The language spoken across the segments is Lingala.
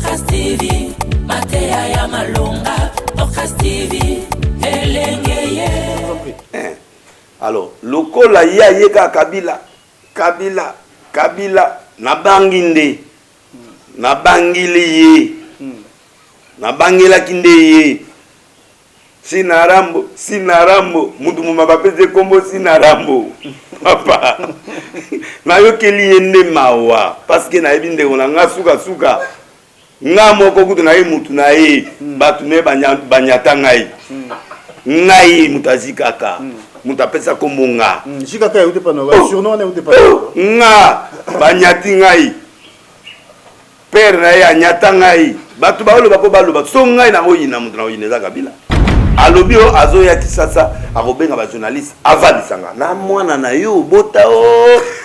Dorcas TV, Matea ya Malonga, Dorcas TV, Elengeye. Alors, lokola ya yeka Kabila, nabanginde, nabangili ye, nabangila kinde ye. Sinarambo, mudu mumabapeze kombo Sinarambo. Papa, na yokeli yende mawa, parce que na ebinde ona nga suka. Nga moko kutu na ye mutu na ye, batu ne banyata ngai. Ngai mutazikaka. Mutapesa kombo nga. Jikaka yote pa no, surnom na yote pa. Nga banyati ngai. Père na ye anyata ngai. Batu baolo bako baloba so ngai na oyina mutu na oyina za Kabila. Alobio azo ya kisasa akobenga ba journaliste avalisanga na mwana na yo bota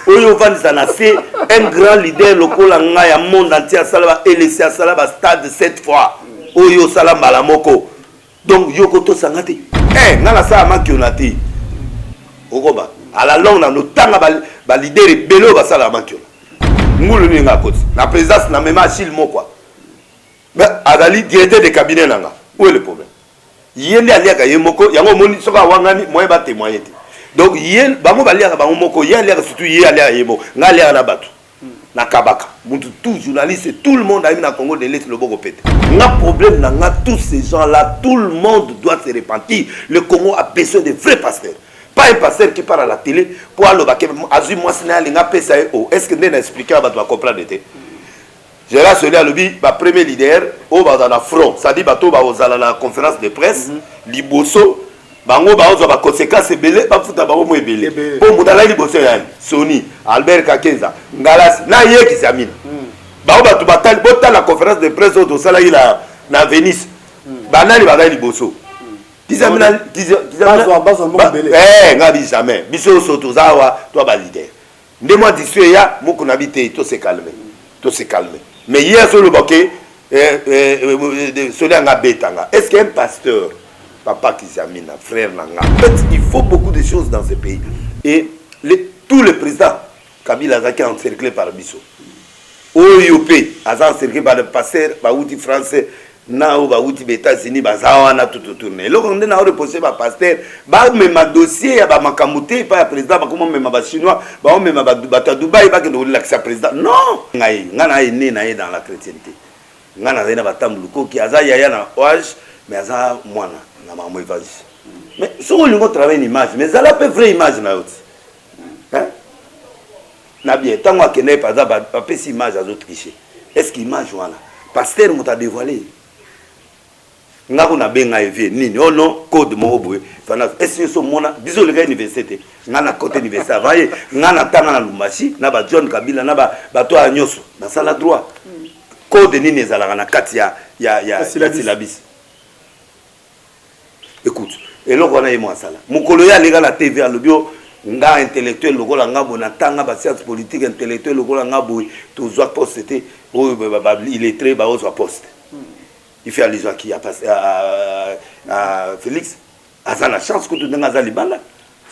oyo vandisa na se un grand leader lokola nga ya monde entier salaba élection salaba stade 7 fois oyo sala mbala moko donc yoko to sangate nga na sala makionate okoba ala longue na notanga ba leader belo ba sala makio ngulu ni nga koti la présidence na mema Achille Mokwa mais adali directeur de cabinet nanga où est le problème yende aliaka yemoko yango moni soka wangani moye ba témoigner. Donc yel bango baliaka bango moko yele aliaka surtout yele aliaka yemo ngali aliaka na batu na kabaka muntu tout journaliste tout le monde a eu na Congo de l'Est le boko pète na problème na nga tous ces gens là tout le monde doit se repentir. Le Congo a besoin de vrais pasteurs, pas un pasteur qui part à la télé pour aller baké azu moi sina linga pesa o est-ce que ndena expliquer ba doit comprendre té. J'ai là celui à l'obi, ma premier leader, au bas dans la front, ça dit bateau bas aux à la conférence de presse, liboso, bango bas aux conséquences belé, pas fouta bango moins belé. Pour moudala liboso yann, Sony, Albert Kakenza, Ngalas, na yé qui s'amine. Bango batou batal, bota la conférence de presse au sala il a na Venise, banali bas liboso. Tizamina, ngabi jamais. Biso sotozawa, toi bas leader. Ndemo dissué ya, moko nabité, tout se calme, tout se calme. Mais hier sur le bokeh, est-ce qu'un pasteur, papa qui s'amène, frère Nanga, en fait, il faut beaucoup de choses dans ce pays. Et tous les présidents, Kabila Zaki encerclé par Bisso. OIOP, encerclé par le pasteur, Baouti français, Nao Baouti États-Unis, Bazawana, tout tourné. Donc on a reposé par pasteur, même un dossier, à Makamouté, pas président, comment même un chinois, même un Dubaï, pas que nous l'accès président. Non! Ngana est né dans la chrétienté. Ngana est né dans la Tambouko, qui a yaya na oage, mais a moana, na maman évangile. Mais si on travaille une image, mais ça la peut vraie image na autre. Hein? Na bien, tant que n'est pas ça, pas cette image à d'autres clichés. Est-ce qu'il image voilà? Pasteur m'a dévoilé. Ngako na benga evé nini oh non code mo boye fana est-ce que mona biso le gars université ngana côté université vaye ngana tanga na Lumbashi na ba John Kabila na ba to anyoso na sala droit code nini ezalaka na kati ya syllabus. Écoute et là on a moi sala mukolo ya lega la TV a lobio nga intellectuel lokola ngabo na tanga ba science politique intellectuel lokola ngabo to zwa poste c'était il est très bas au poste. Il fait allusion à qui à Félix. A la chance que tu n'as pas libala.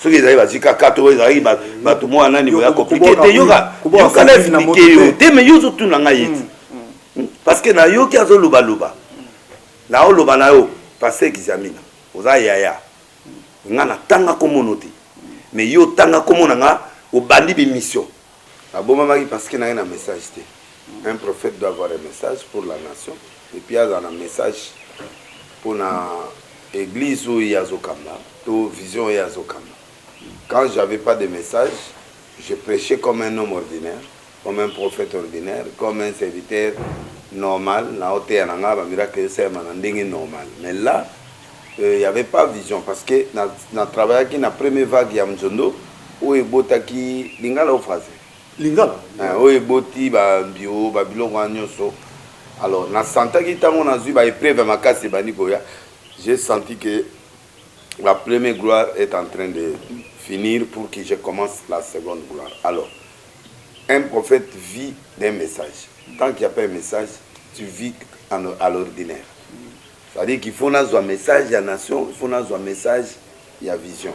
Ce qui est arrivé à Kato, ils arrivent à tout le monde, il va compliquer. Yoga, mais yo tout n'a pas. Parce que na yo qui a zo luba luba. Na o luba na yo, parce qu'ils examinent. Oza yaya. Ngana tanga communauté. Mais yo tanga communanga au bandi de mission. Abomamaki parce qu'il y a un message. Un prophète doit avoir un message pour la nation. Et puis il y a un message pour l'église où il y a Zokamba, ou vision où il y a Zokamba. Quand je n'avais pas de message, je prêchais comme un homme ordinaire, comme un prophète ordinaire, comme un serviteur normal. Mais là, il n'y avait pas vision parce que dans travail avec la première vague à Mzondo, où il y a qui lingala au français. Lingala. Où il y a bio, Babylon, alors, j'ai senti que la première gloire est en train de finir pour que je commence la seconde gloire. Alors, un prophète vit d'un message. Tant qu'il n'y a pas un message, tu vis à l'ordinaire. C'est-à-dire qu'il faut un message, il y a nation, il faut un message, il y a vision.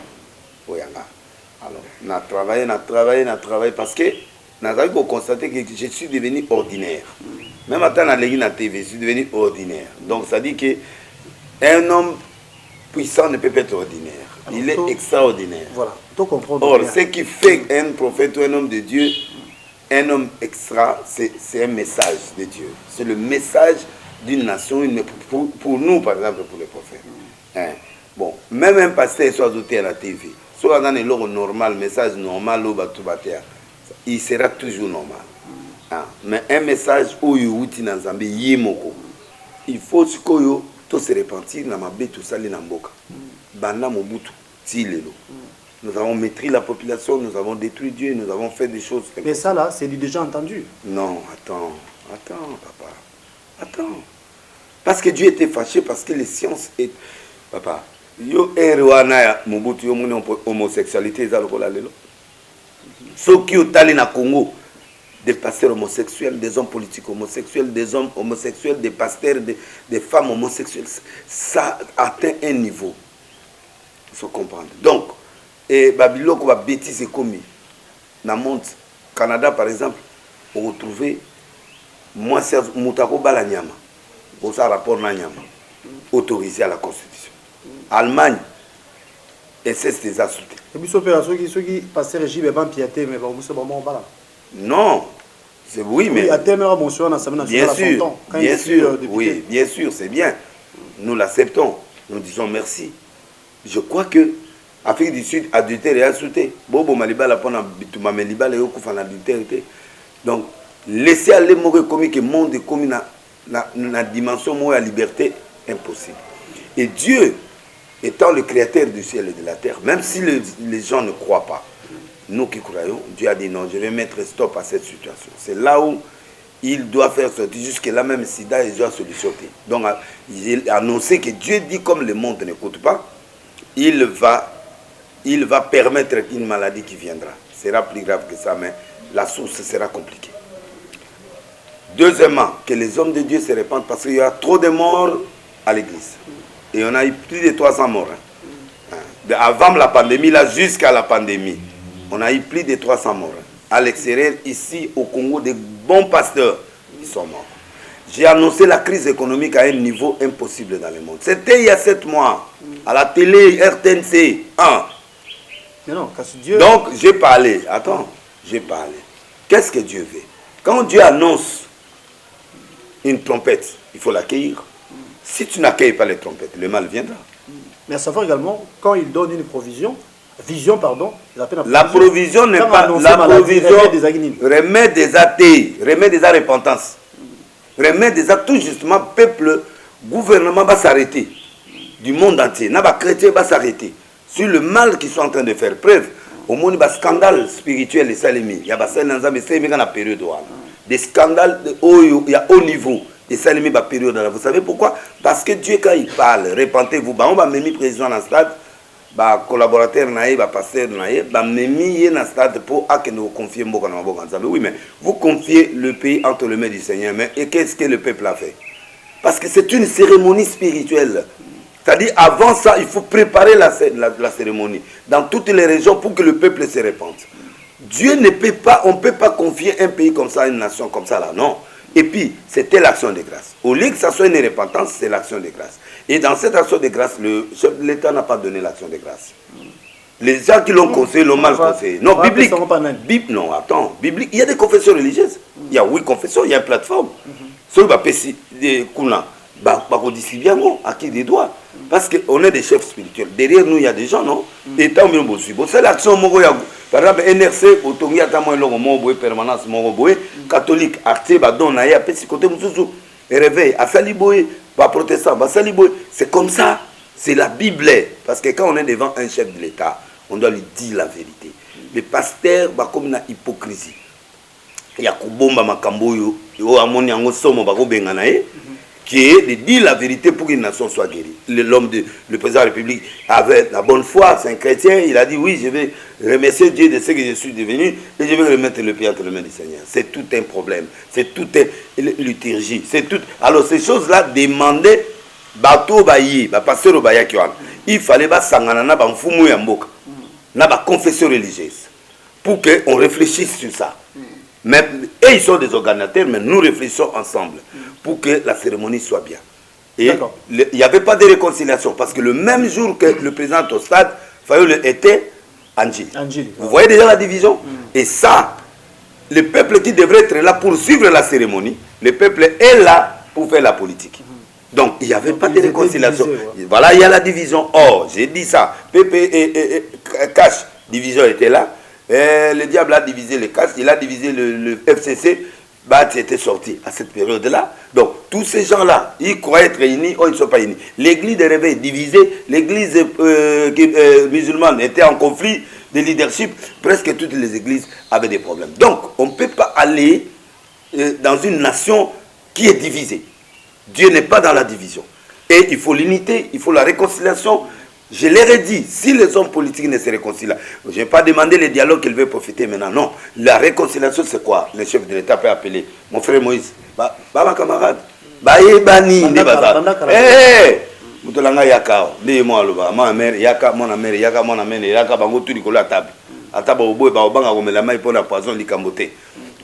Alors, on a travaillé parce que Nazali ko constater que je suis devenu ordinaire. Même à temps na TV, je suis devenu ordinaire. Donc ça dit que un homme puissant ne peut pas être ordinaire. Alors, il est extraordinaire. Voilà, tout comprendre. Or, ce qui fait un prophète ou un homme de Dieu, un homme extra, c'est un message de Dieu. C'est le message d'une nation, pour nous, par exemple, pour les prophètes. Hein? Bon, même un pasteur soit doté à la TV, soit dans le normal, message normal, il sera toujours normal. Hein? Mais un message où il faut que tout se repentir dans ma bête, tout ça, les namboka. Banda Mobutu, Tilelo. Nous avons maîtrisé la population, nous avons détruit Dieu, nous avons fait des choses. Mais ça là, c'est déjà entendu. Non, attends, papa. Attends. Parce que Dieu était fâché, parce que les sciences est. Papa, yo erwana Mobutu, yo mon homosexualité, ça le cola lelo. Ceux qui ont allé na Congo, des pasteurs homosexuels, des hommes politiques homosexuels, des hommes homosexuels, des pasteurs, des femmes homosexuelles, ça atteint un niveau. Il faut comprendre. Donc, et Babylone, on va bêtise commis. Dans le monde, Canada par exemple, on retrouve moi c'est Moutako Balanyama. Pour ça, rapport Nanyama, autorisé à la Constitution. Allemagne, SS des assoutes. Et puis, ceux qui passent le régime, ils vont piéter, mais bon, c'est vraiment pas là. Non, c'est oui, mais. Bien sûr, bien sûr, oui, bien sûr, c'est bien. Nous l'acceptons, nous disons merci. Je crois que Afrique du Sud adultère et assoute. Bobo Maliba la pona bituma Maliba le yoku fan adultère. Donc laisser aller mourir comme que monde comme na dimension moi la liberté impossible. Et Dieu étant le créateur du ciel et de la terre, même si les gens ne croient pas, nous qui croyons, Dieu a dit non, je vais mettre stop à cette situation. C'est là où il doit faire sortir jusque là même sida et doit solutionner. Donc il a annoncé que Dieu dit comme le monde n'écoute pas, il va permettre une maladie qui viendra. Ce sera plus grave que ça, mais la source sera compliquée. Deuxièmement, que les hommes de Dieu se répandent parce qu'il y a trop de morts à l'église. Et on a eu plus de 300 morts. Avant la pandémie, là, jusqu'à la pandémie, on a eu plus de 300 morts. À l'extérieur, ici, au Congo, des bons pasteurs, ils sont morts. J'ai annoncé la crise économique à un niveau impossible dans le monde. C'était il y a 7 mois, à la télé, RTNC 1. Non, Dieu... Donc, j'ai parlé. Attends, j'ai parlé. Qu'est-ce que Dieu veut? Quand Dieu annonce une trompette, il faut l'accueillir. Si tu n'accueilles pas les trompettes, le mal viendra. Mais à savoir également, quand il donne une vision, pardon, la provision n'est pas la provision. Remet des athées, remet des repentance. Remet des actes, tout justement, peuple, gouvernement va s'arrêter. Du monde entier, les chrétiens va s'arrêter. Sur le mal qu'ils sont en train de faire preuve. Au monde, il y a des scandales spirituels, il y a des période. Des scandales il y a haut niveau. Des salimi ba période. Vous savez pourquoi? Parce que Dieu, quand il parle, répentez-vous, on va même président dans le stade, collaborateur, pasteur, même dans le stade pour que nous confier. Oui, mais vous confiez le pays entre les mains du Seigneur. Mais qu'est-ce que le peuple a fait? Parce que c'est une cérémonie spirituelle. C'est-à-dire, avant ça, il faut préparer la cérémonie dans toutes les régions pour que le peuple se répande. Dieu ne peut pas, on ne peut pas confier un pays comme ça, une nation comme ça, là, non. Et puis, c'était l'action de grâce. Au lieu que ça soit une repentance, c'est l'action de grâce. Et dans cette action de grâce, l'État n'a pas donné l'action de grâce. Les gens qui l'ont conseillé l'ont mal conseillé. Non, biblique. Non, attends, biblique. Il y a des confessions religieuses. Il y a 8 confessions, il y a une plateforme. Celui qui des Kuna, à qui des doigts. Parce qu'on est des chefs spirituels. Derrière nous, il y a des gens, non? Et tant mieux, c'est l'action, par exemple, NRC, il y a une permanence, catholique, arte, côté réveil, protestant, c'est comme ça. C'est la Bible. Parce que quand on est devant un chef de l'État, on doit lui dire la vérité. Les pasteurs, comme une hypocrisie. Il y a Kubomba Makamboyo, qui est de dire la vérité pour qu'une nation soit guérie. Le président de la République avait la bonne foi, c'est un chrétien, il a dit oui, je vais remercier Dieu de ce que je suis devenu et je vais remettre le pays entre les mains du Seigneur. C'est tout un problème, c'est tout une liturgie, c'est tout. Alors ces choses-là demandaient bateau bayi, pasteur au baya kiwan. Il fallait ba sangana na ba mfumu ya mboka, na ba confession religieuse pour qu'on réfléchisse sur ça. Mais, et ils sont des organisateurs, mais nous réfléchissons ensemble pour que la cérémonie soit bien. Et il n'y avait pas de réconciliation, parce que le même jour que le président au stade, Fayoul était Anjili. Vous voyez déjà la division? Et ça, le peuple qui devrait être là pour suivre la cérémonie, le peuple est là pour faire la politique. Donc, il n'y avait pas de réconciliation. Divisés, voilà, il y a la division. Or, j'ai dit ça. PP et Cash, division était là. Et le diable a divisé les Cash, il a divisé le FCC. Bat était sorti à cette période-là. Donc, tous ces gens-là, ils croyaient être réunis, ils ne sont pas unis. L'église de réveil est divisée, l'église musulmane était en conflit de leadership. Presque toutes les églises avaient des problèmes. Donc, on ne peut pas aller dans une nation qui est divisée. Dieu n'est pas dans la division. Et il faut l'unité, il faut la réconciliation. Je leur ai dit, si les hommes politiques ne se réconcilient, je n'ai pas demandé le dialogue qu'ils veulent profiter maintenant. Non, la réconciliation, c'est quoi? Le chef de l'État peut appeler mon frère Moïse. Ma camarade. Bani, Moutolanga Yaka, moi, ma mère, Yaka, mon mère, Yaka, mon amène, Yaka, Bango, tout Nicolas table. À table au bout, Banga, on met la main pour la poison, l'Ikamboté.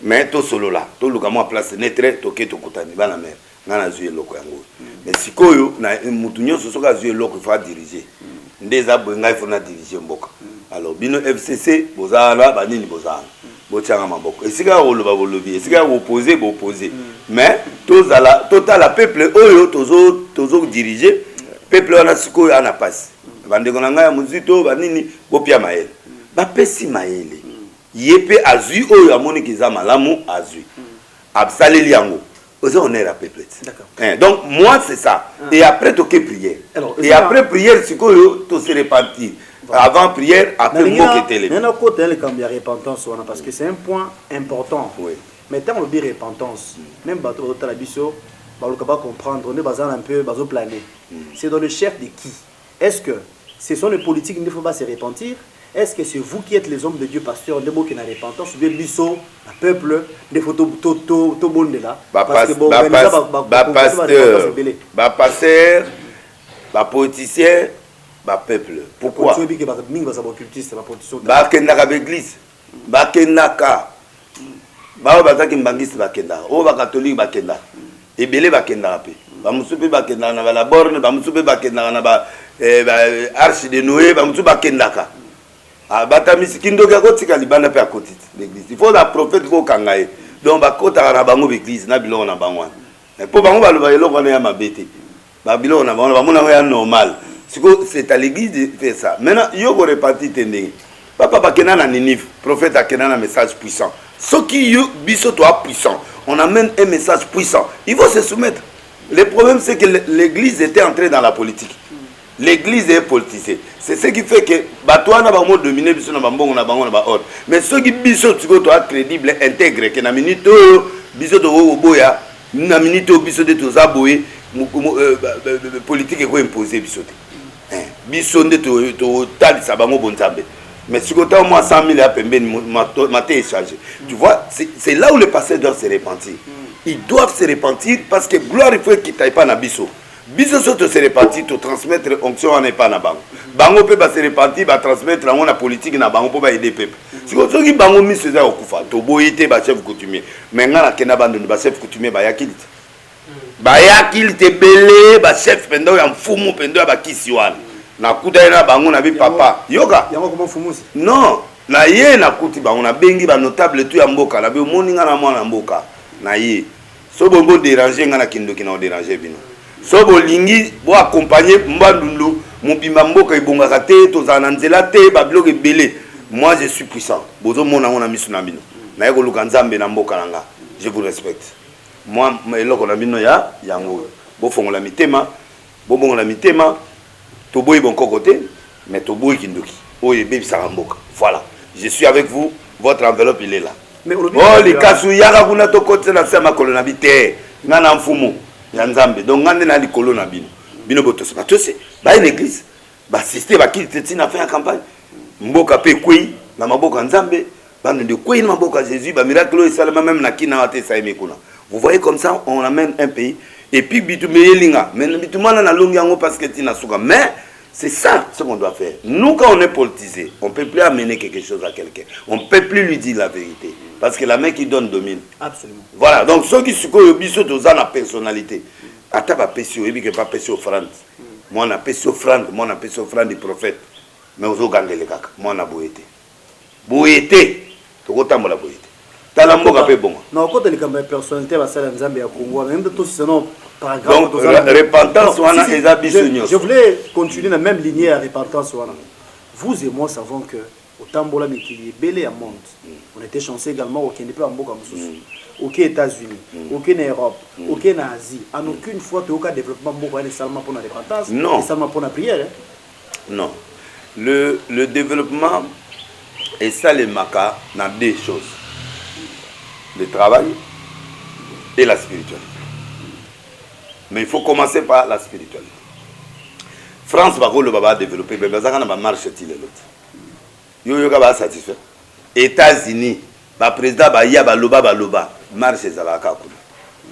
Mais tout solo là, tout le gamin place net, toqué, tokotani, la mère. Nana zuye loko yango. Mais si koyo na mutunyo sosoka zuye loko il faut diriger. Ndeza bonga il faut na diriger mboka. Alors bino FCC bozala banini bozala. Botianga maboko. Esika roloba bolobi, esika opposer opposer. Mais tozala total peuple oyo tozo diriger peuple wana sikoyo ana passe. Bandeko na ngai ya muzito banini bopia maele. Ba pesi maele. Yepe azui oyo amoni kiza malamu azui. Absaleli yango. On est rappelé. Donc, moi, c'est ça. Et après, tu as prière. Et après prière, c'est que tu se repentir. Avant prière, après mot qui était là. Il y a un côté de la repentance, parce que c'est un point important. Mais tant on dit repentance, même si tu as la biso, on ne peut pas comprendre, on est basé un peu, basé planer. C'est dans le chef de qui? Est-ce que ce sont les politiques qui ne faut pas se repentir? Est-ce que c'est vous qui êtes les hommes de Dieu, pasteurs, des mots qui n'ont repentance, ou bien biso, le peuple, des photos, tout monde là? Parce que bon, pasteur, politicien, peuple. Pourquoi? Bakendaka l'église, bakendaka, bataki mbangisi bakendaka, o catholique bakendaka, ebele bakendaka pe. Bamusupe bakendaka na la borne, bamusupe bakendaka na ba arche de Noé, bamusupe bakendaka. Batamisi kindoka kotika libanda pe akotiti l'église. Il faut la prophète ko kangaye. Donc bakota na bango l'église na biloko na bango. Mais pour bango baloba eloko na ya mabete. Ba biloko na bango bamona ya normal. C'est à l'église de faire ça. Maintenant, yo ko reparti tending. Papa bakena na Ninive, prophète akena na message puissant. Ce qui yo biso toi puissant, on amène un message puissant. Il faut se soumettre. Le problème c'est que l'église était entrée dans la politique. L'église est politisée. C'est ce qui fait que Batouana va dominer biso na bambongo na bango na ba ordre. Mais ceux qui biso tu dois crédible intègre que na minute biso to boya na minute biso de toza boye politique ko imposer biso te. Biso nde to talisa bango bonzambe. Mais si tu as moins 100 000 à pembeni maté échangé. Tu vois, c'est là où les pasteurs doivent se repentir. Ils doivent se repentir parce que gloire il faut qu'ils taillent pas na biso. Biso soto se repartir, to transmettre onction en pas na bango. Bango peut se repartir, ba transmettre en la politique na bango pour aider peuple. Si ko soki bango mi se za okufa, to boyité ba chef coutumier. Mais ngana kena bando ba chef coutumier ba yakilite. Ba yakilite belé ba chef pendo ya mfumu pendo ba kisiwana. Na kuda na bango na bi papa. Yoka. Yango comment fumusi? Non, na ye na kuti bango na bengi ba notable tu ya mboka na bi moninga na mwana mboka. Na ye. So bombo déranger ngana kindoki na déranger bino. So bolingi bo accompagner mbandundu mobimba mboka ibongaka te tozana nzela te babiloko ebele. Moi je suis puissant. Bozo mona ngona misu na bino. Na yeko luka nzambe na mboka nanga. Je vous respecte. Moi eloko na bino ya yango. Bo fongola mitema, bo bongola mitema, to boyi bon kokote, mais to boyi kindoki. Oye bebisa mboka. Voilà. Je suis avec vous. Votre enveloppe il est là. Mais oh les kasu yaka kuna to kote na sema kolonabite. Ngana mfumu. Yanzambe donc ngande na likolo na bino bino botosa batose ba une église ba sister ba ki teti na faire campagne mboka pe kwei na maboka nzambe bande de kwei na maboka Jésus ba miracle et salama même na kina wate sa emekuna. Vous voyez comme ça on amène un pays et puis bitumé yelinga mais bitumana na longi yango parce que tina suka mais c'est ça ce qu'on doit faire. Nous quand on est politisé on peut plus amener quelque chose à quelqu'un, on peut plus lui dire la vérité. parce que la main qui donne domine. Absolument. Voilà, donc ceux qui se connaissent tous la personnalité. Attends, pas pécio, et puis que pas pécio offrande. Moi, on a pécio offrande, moi, on a pécio offrande du prophète. Mais aux autres, moi, on a boété. Boété, tu vois, la boété. T'as la mot peu bon. Non, quand on est comme personnalité, va ça dans Zambie à Congo, même de tout ce nom. Donc, repentance, je voulais continuer dans la même lignée à repentance. Vous et moi savons que au Tambola Mikili, Belé à monde, on était chanceux également au Kenya, au États-Unis, au Europe, au Asie. En aucune fois, tu as un développement seulement pour la repentance, non. Seulement pour la prière. Non. Le développement est ça les maca dans deux choses. Le travail et la spiritualité. Mais il faut commencer par la spiritualité. France va développer, mais ça va marcher l'autre. Yo va satisfait. États-Unis, le président va y avoir marche ezalaka kuna.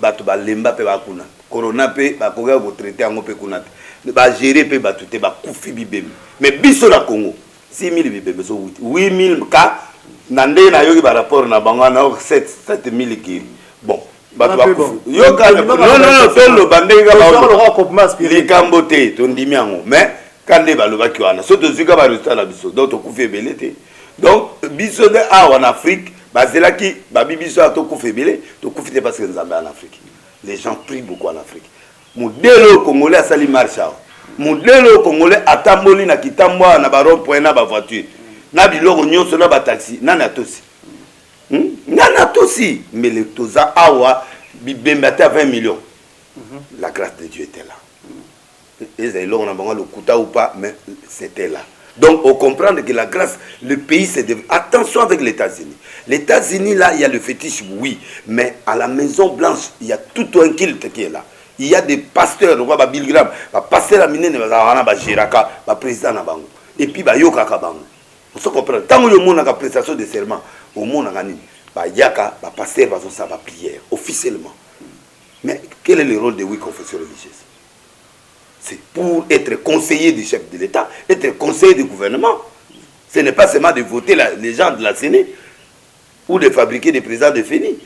Bato ba lemba pe ba kuna. Corona pe ba koga bo traiter ngo pe kuna. Ba gérer pe ba tuté ba kufi bibem. Mais biso la Congo 6000 bibem so 8000 ka nande na yoki ba rapport na bango na 7000 ki. Bon. Bato ba kufi. Yo ka non to lo bande ga ba. Likambo te to ndimi yango. Mais kande ba loba ki wana. So to zika ba résultat na biso. Donc to kufi belete. Donc biso de en Afrique bazela ki babi biso to kufi belé, to kufi parce que Nzambe en Afrique. Les gens prient beaucoup en Afrique. Modèle congolais a sali marcha. Modèle congolais atamboli na kitambwa na ba rond-point na ba voiture. Na biloko nyonso na ba taxi, na na tosi. Na tosi, mais le toza awa bibembata 20 millions. La grâce de Dieu était là. Et là on a bango le kuta ou pas, mais c'était là. Donc on comprend que la grâce, le pays s'est développé. Attention avec les États-Unis. Les États-Unis là, il y a le fétiche, oui, mais à la Maison Blanche, il y a tout un culte qui est là. Il y a des pasteurs, on voit Bill Graham, pasteur amine ne Jiraka, président na bango. Et puis yoka ka bango. On se comprend. Tant que le monde a la prestation de serment, au monde a gagné. Yaka, pasteur va faire sa prière officiellement. Mais quel est le rôle de oui confession religieuse? C'est pour être conseiller du chef de l'État, être conseiller du gouvernement. Ce n'est pas seulement de voter les gens de la Sénat ou de fabriquer des présidents de FENI.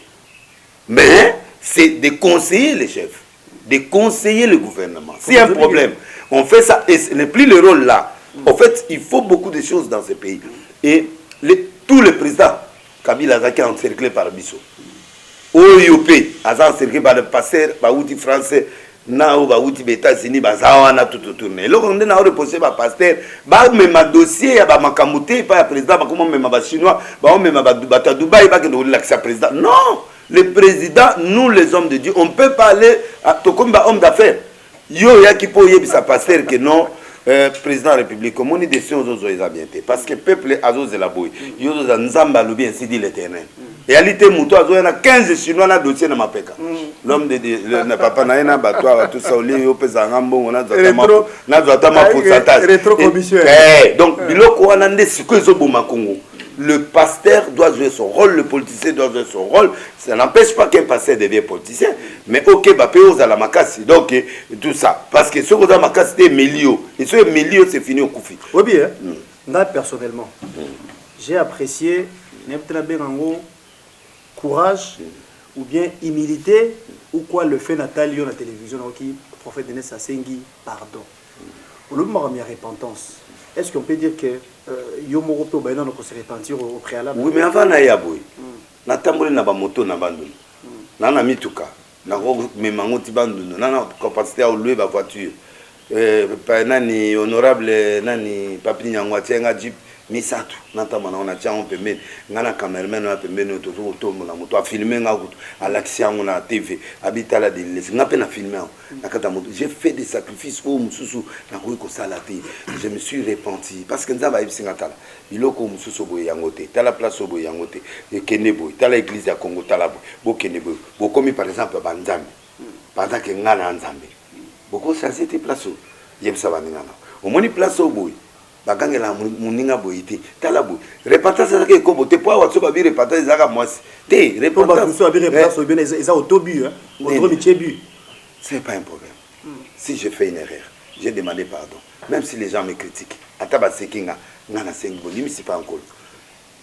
Mais c'est de conseiller les chefs, de conseiller le gouvernement. S'il y a un problème, on fait ça et ce n'est plus le rôle là. En fait, il faut beaucoup de choses dans ce pays. Et tous les présidents, Kabila Zaki encerclé par Bissot. OIOP, encerclé par le pasteur, par l'outil français. Na ou ba uti États-Unis bazawa na tout tourner. Là on est na reposer ba pasteur, ba même dossier ya ba makamute pa président ba comment même ba chinois, ba même ba Dubaï ba que nous l'accès président. Non, le président, nous les hommes de Dieu, on peut pas aller to comme ba homme d'affaires. Yo ya ki po yebisa pasteur que non président de la République, comment une décision aux exactement parce que le peuple a osé la boue. Yo za nzamba lobi ainsi dit l'Éternel. Et à l'été mouton il y a 15 chinois dans dossier na mapeka. L'homme de le papa na ina batwa tout ça oli yo pesa ngambo on a za ma pourcentage. Donc biloko wana nde siko zo boma Congo. Le pasteur doit jouer son rôle, le politicien doit jouer son rôle. Ça n'empêche pas qu'un pasteur devienne politicien. Mais ok, bah péos à la makasi. Donc tout ça. Parce que ce qu'on a makasi c'est milieu. Et ce milieu c'est fini au koufi. Oui bien. Moi personnellement, j'ai apprécié courage ou bien humilité ou quoi le fait Nathalie à la télévision qui prophète Denis Sasengi pardon. Au lieu de ma repentance. Est-ce qu'on peut dire que Yomoroto va se repentir au préalable? Oui, mais avant Nayaboui, Natamboli n'a pas moto n'a bandou. Nana mituka, n'a même mangoti bandou, nana capacité à louer ma voiture. Nani honorable nani papi nyangwatienga jeep misatu natamana on a tia on pembe ngana cameraman na pembe no to na moto a filmer nga à l'action on a TV habita la délice ngape na filmer na kata moto j'ai fait des sacrifices au mususu na ko salati je me suis repenti parce que nzamba ibisinga tala biloko mususu boye yangote tala place boye yangote e kene boye tala église ya Congo tala bo kene boye bo comme par exemple banzambe pendant que ngana nzambe boko ça c'était place yebisa baningana au moni place boye bakangela muninga boyité tala boye repentance ça que ko te po wa so ba bi repentance zaka mwasi te repentance so ba bi repentance bien ils ont autobu hein autobu tchebu c'est pas un problème si je fais une erreur j'ai demandé pardon même si les gens me critiquent ataba sekinga ngana sengi bonimi c'est pas encore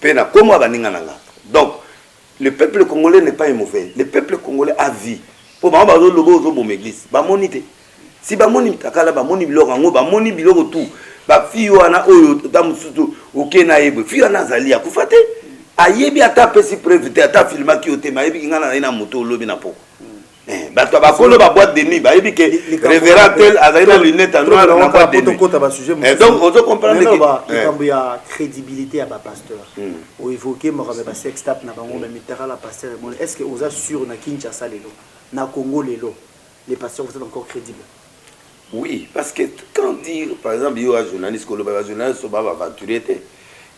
pena comme baninga nanga donc le peuple congolais n'est pas mauvais. Le peuple congolais a vie. Pour moi, je vais vous dire l'église. Si je vais takala ba moni biloko ngo ba moni biloko tout ba fi wana oyo tamusutu okena yebe fi wana zali akufate ayebi ata pesi preuve te ata filma ki otema yebi ngana na moto lobi na poko bato ba kolo ba boîte de nuit ba yebi ke révérend tel azali na lunette noire na boîte de nuit donc on comprendre que il y a crédibilité à ba pasteur o évoquer mo ba sex tap na bango même terra la pasteur est-ce que vous êtes sûr na Kinshasa lelo na Congo lelo les pasteurs vous êtes encore crédibles? Oui, parce que quand dire, par exemple, il y a un journaliste,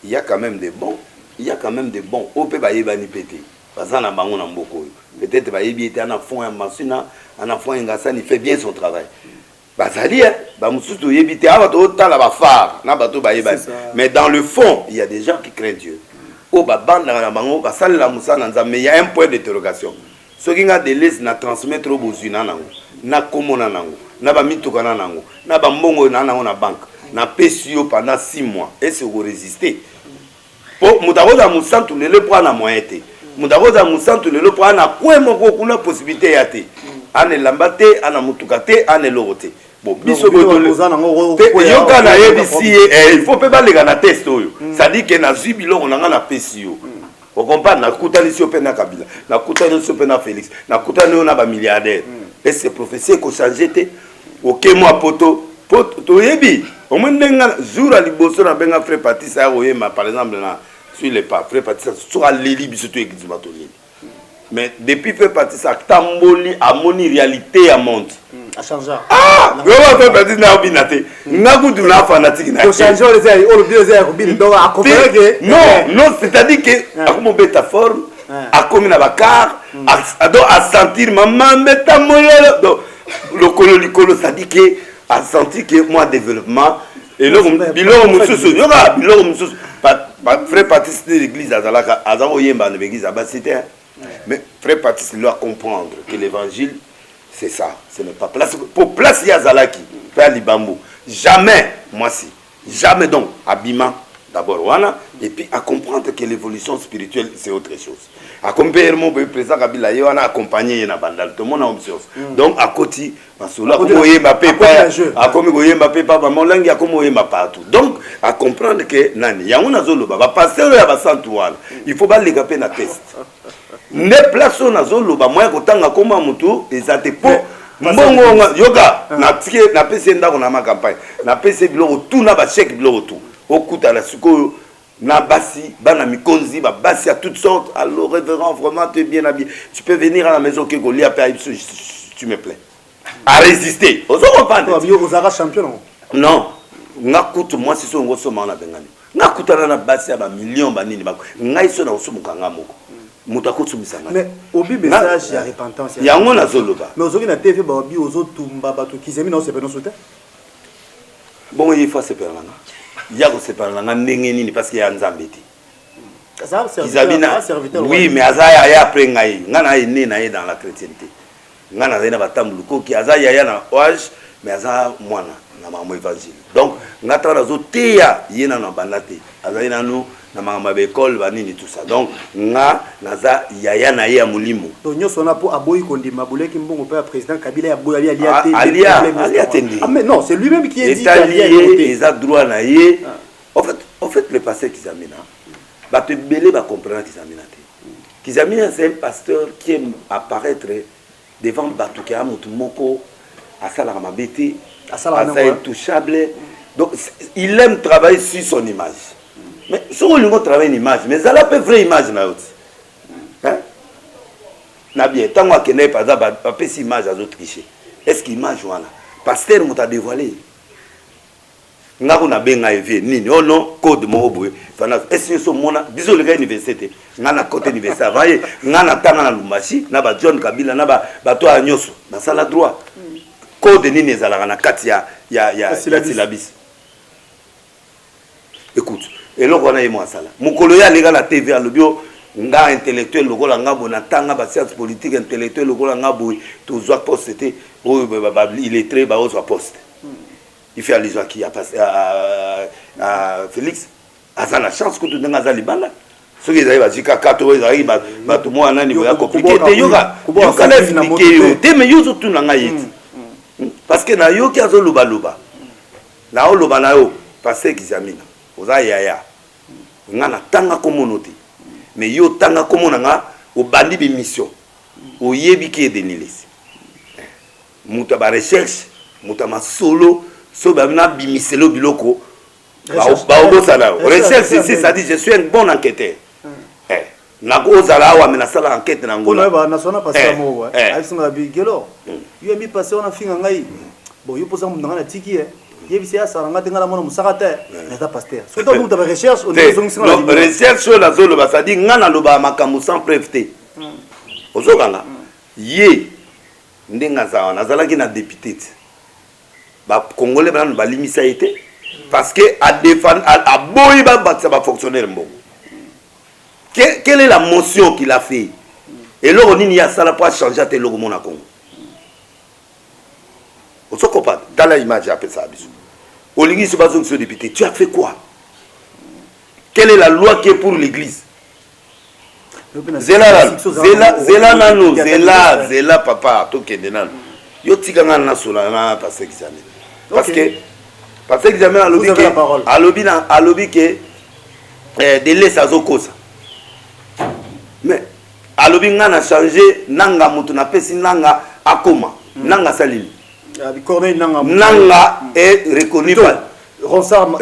il y a quand même des bons. Il y a quand même des bons. Au peut pas y avoir ni pété. Parce qu'on a beaucoup. Peut-être qu'il y a un fond, un massina, un fond, un gassan, il fait bien son travail. Mais dans le fond, il y a des gens qui craignent Dieu. Mais il y a un point d'interrogation. Ce qui a des listes à transmettre au besoin, na komona nango na ba mituka na nango na ba mbongo na nango na banque na PSO pendant 6 mois et c'est vous résister pour mutakoza musantu lelo pour na moyen te mutakoza musantu lelo pour na kwemo ko kuna possibilité ya te ane lambate ana mutuka te ane logote bon biso botole yoka na yebisi il faut pe ba lega na test oyo ça dit que na zibilo na na PSO. Vous comprenez, na kutani si open na Kabila, na kutani si open na Félix, na kutani na ba milliardaire. Et ces prophéties ko changer té OK moi poto yebi. Au moins ndenga jour à liboso na benga frère Patrice a oyema par exemple na sur les pas frère Patrice sur leli biso to église matolini. Mais depuis frère Patrice a tamboli a moni réalité à monde. A changer. Ah, vraiment frère Patrice na obinate. Na kudu na fanatique na. Ko changer les airs, on le airs obin donc a comprendre que non, c'est-à-dire que a comme beta forme a comme na bakar à sentir maman métamolole donc le colo ça dit que à sentir que moi développement et là biloko mususu yoka biloko mususu frère Patrice de l'église azalaka azao yemba na l'église abasité mais frère Patrice doit comprendre que l'évangile c'est ça, ce n'est pas place pour place yazalaki frère Libambo jamais moi si jamais donc habillement d'abord wana et puis à comprendre que l'évolution spirituelle c'est autre chose à comprendre mon président Kabila y wana accompagné na bandal tout le monde a option donc à côté masula comme oyemba pepa à comme oyemba pepa ba molangi à comme oyemba partout donc à comprendre que nani yango nazoloba ba pasteur ya ba santu wana il faut ba les gaper na test ne place nazoloba moya kotanga koma mutu ezate po mbongo yoga na tike na pese ndako na ma campagne na pese biloko tout na ba chèque biloko tout okuta la sikoyo na basi bana mikonzi ba basi à toutes sortes alors révérend vraiment tu es bien habillé tu peux venir à la maison que Goliath peut tu me plais à résister ozo comprendre vous avez champion non ngakutu moi c'est son gosso mana bengani ngakuta na basi ya ba millions ba nini ba ngai so na osumuka ngamoko mutakotsumisa mais obi message ya repentance yango na zoloba mais ozoki na TV ba obi ozotumba bato kizemi na osepeno soute bon il faut se perdre il y a se perdre na ndenge nini parce qu'il y a nzambe te ça serviteur oui mais azaya ya après ngai ngana ene na ye dans la chrétienté ngana zena batambuluko ki azaya ya na âge mais aza mwana na mama évangile donc ngata na zo teya yena na bandate azali na no na mama école ba nini tout ça donc nga naza yaya na ye ya mulimo to nyoso na po aboyi kondima buleki mbongo pe président Kabila ya boya alia tendi ah mais non c'est lui-même qui est dit il a droit na ye en fait le pasteur Kizamina va te belé va comprendre Kizamina Kizamina c'est un pasteur qui aime apparaître devant Batuka Mutumoko à Salamabete à intouchable donc il aime travailler sur son image. Mais si on travaille une image, mais ça n'a pas vraie image. Hein? Bien, tant que n'est pas pas cette image à d'autres tricher. Est-ce qu'il image voilà? Pasteur m'a dévoilé. Nga kuna benga evi nini oh non code mo boye fana est-ce que mon désolé gars université nga na côté université vaye nga na tanga na Lumbashi na ba John Kabila na ba to anyoso na sala droit code nini ezalaka na kati ya syllabus. Écoute et là on a moi ça là mukolo ya lega la TV à lobio nga intellectuel lokola nga bona tanga ba science politique intellectuel lokola nga boy to zwa poste c'était il est très bas au poste. Il fait allusion à qui à Félix. A la chance que tu n'as pas libala. Ce qui est arrivé, c'est que tout est bato moi nani boya compliqué te yoka la expliquer te mais yo tout na ngai parce que na yo ki azo loba na o loba na yo parce que zamina oza yaya ngana tanga komonoti mais yo tanga komona nga o bandi bi mission o yebi ki edenilisi muta ba recherche muta ma solo so ba na bimiselo biloko ba obosala recherche c'est ça dit je suis un bon enquêteur nako ozala wa mena sala enquête na ngola ba na sona passer mo wa asinga bi gelo yo mi passer on a finga ngai bon yo posa mundanga na tiki yebi c'est ça ngati ngala mona musakata na ta pasteur so to muta ba recherche on est zonga la recherche sur la zone ba ça dit ngana loba makambo sans preuve ozokanga ye ndenga za na zalaki na député ba congolais ba limisa été parce que à défendre à boy ba ça va fonctionner mbongo. Quelle est la motion qu'il a fait? Et là, on y a ça pour changer tes logos à Congo. On se comprend. Dans l'image, appelle ça. Olingi se base sur le député. Tu as fait quoi? Quelle est la loi qui est pour l'église? Zela nano, Zela papa, toke denan. Yo tiganga na sola na passer examen. Parce que passer examen à lobby que délai ça zokosa. Mais alobi ngana changé nanga mutu na pesi nanga akoma nanga salili nanga est reconnu par Ronsard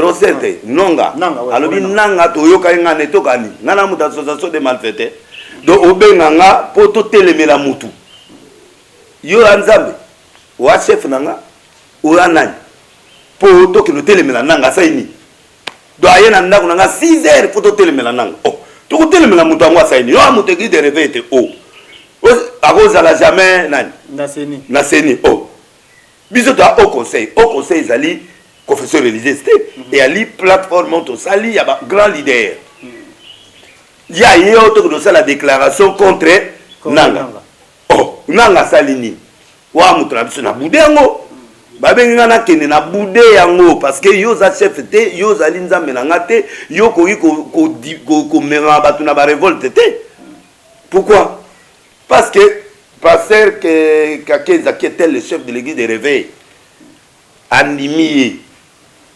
Rosette nanga alobi nanga to yoka ngana tokani ngana mutu association de malfaiteurs donc obenga nga poto telemela mutu yo anzambe wa chef nanga o anani poto kilo telemela nanga saini do ayena ndako nanga 6 heures poto telemela nanga tu côté le mutu angwa saini yo mutu qui de réveil te à cause à la jamais nani na seni biso to au conseil zali confesseur religieux et ali plateforme to sali ya ba grand leader ya yo to do la déclaration contre nanga nanga salini wa mutu na biso na budengo babenga na kene na bude yango parce que yo za chef te yo za linzambe na ngate yo ko mera batu na ba révolte te. Pourquoi? Parce que pasteur que Kakeza qui était le chef de l'église de réveil animé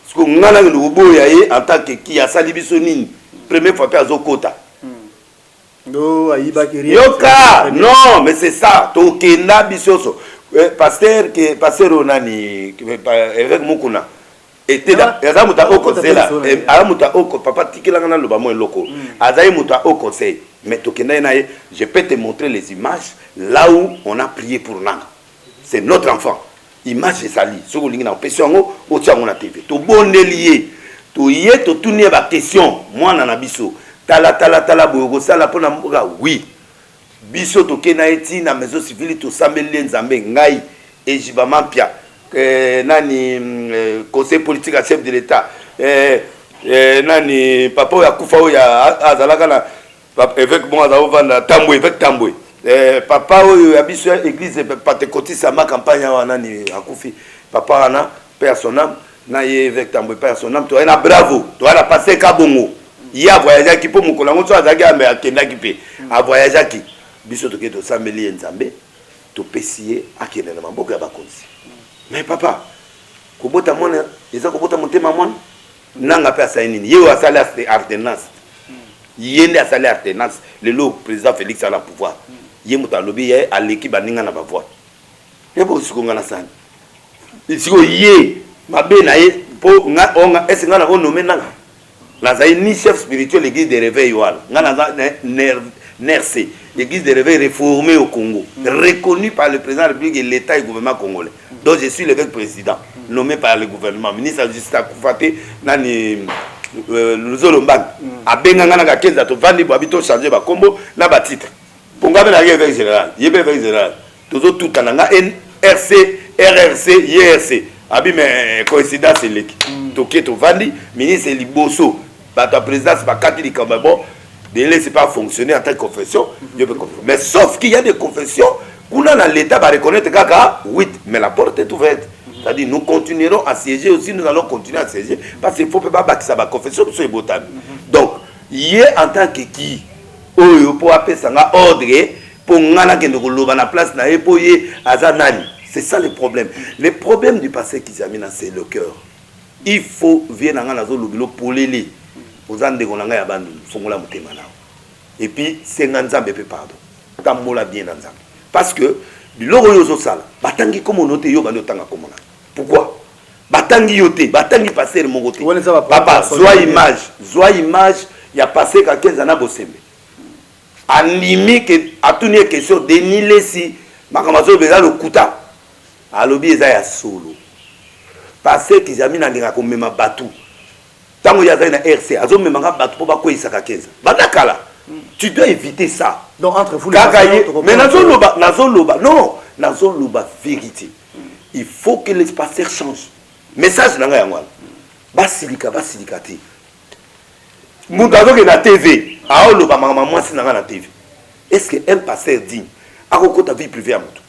ce que ngana le boya en tant que qui a sali biso nini première fois à Zokota yoka non mais c'est ça to kenda bisoso pasteur onani avec mukuna était là azamuta au conseil là azamuta au papa tikilanga na loba mo loko azai muta au conseil mais to kenda na je peux te montrer les images là où on a prié pour nanga c'est notre enfant image sali soko lingi na opesongo o tiango na TV to bondelier to yé to tourner ba question mwana na biso tala boyo sala pona mboka oui biso to kena eti na maison civile to sambeli nzambe ngai ejiba mampia nani conseil politique à chef de l'état nani papa ya kufa ya azalaka na avec bon azavanda tambwe avec tambwe papa ya biso église pentecôtiste ma campagne wana nani akufi papa ana personnel na ye avec tambwe personnel to na bravo to na passer kabongo ya voyage qui pour mukolango to azaki ambe akenda ki pe a voyage ki biso to ke to sambeli nzambe to pesier akenda na mboka ya bakonzi mais papa kobota mona eza kobota motema mona nanga pe asainini ye asali alternance yende asali alternance le président Félix à la pouvoir ye mutalobi ye aleki baninga na bavoie ye bo sikonga na sani siko ye mabe na ye po nga onga esenga na onome nanga nazai ni chef spirituel l'église de réveil wala nga naza NERC l'église de réveil réformée au Congo reconnue par le président de la République et l'état et le gouvernement congolais donc je suis l'évêque président nommé par le gouvernement ministre de la justice Koufate nani Luzolombang abenga nga na kenza to vandi bo habito changer ba kombo na ba titre ponga na évêque général yebe évêque général toujours tout ananga NRC RRC IRC abi mais coïncidence leki toké to vandi ministre liboso ba ta présidence ba kati likamba bon délai c'est pas fonctionner en tant que confession mais sauf qu'il y a des confessions qu'on a dans l'état va reconnaître kaka oui mais la porte est ouverte c'est-à-dire nous continuerons à siéger aussi nous allons continuer à siéger parce qu'il faut pas bâtir ça va confession sur les botans donc Yé en tant que qui oyo pour appeler ça ordre pour ngana kende koloba na place na pour yé azanani. C'est ça le problème. Le problème du passé Kizamina, c'est le cœur. Il faut venir dans la zone pour les aux ande konanga ya bandu fongola mutema nao. Et puis c'est nganzambe pe pardon. Tamola bien nganzambe. Parce que biloko yozo sala batangi comme noté yo bando tanga komona. Pourquoi? Batangi yote, batangi passer mon côté. Papa, zoa image, il y a passé ka 15 ans bosembe. Animi que a tourné question de niler si makamazo beza le kuta. Alobi eza ya solo. Passé Kizamina ndinga ko mema batu. Tango ya na RC, azo mema batu po ba ko isaka 15. Batakala. Tu dois éviter ça. Donc entre vous mais nazo loba, non, nazo loba vérité. Il faut que l'espace change. Message nanga ya ngwana. Basilika te. Mundazo ke na TV, a loba mama mwasi nanga na TV. Est-ce que un pasteur digne a ta vie privée à mutu?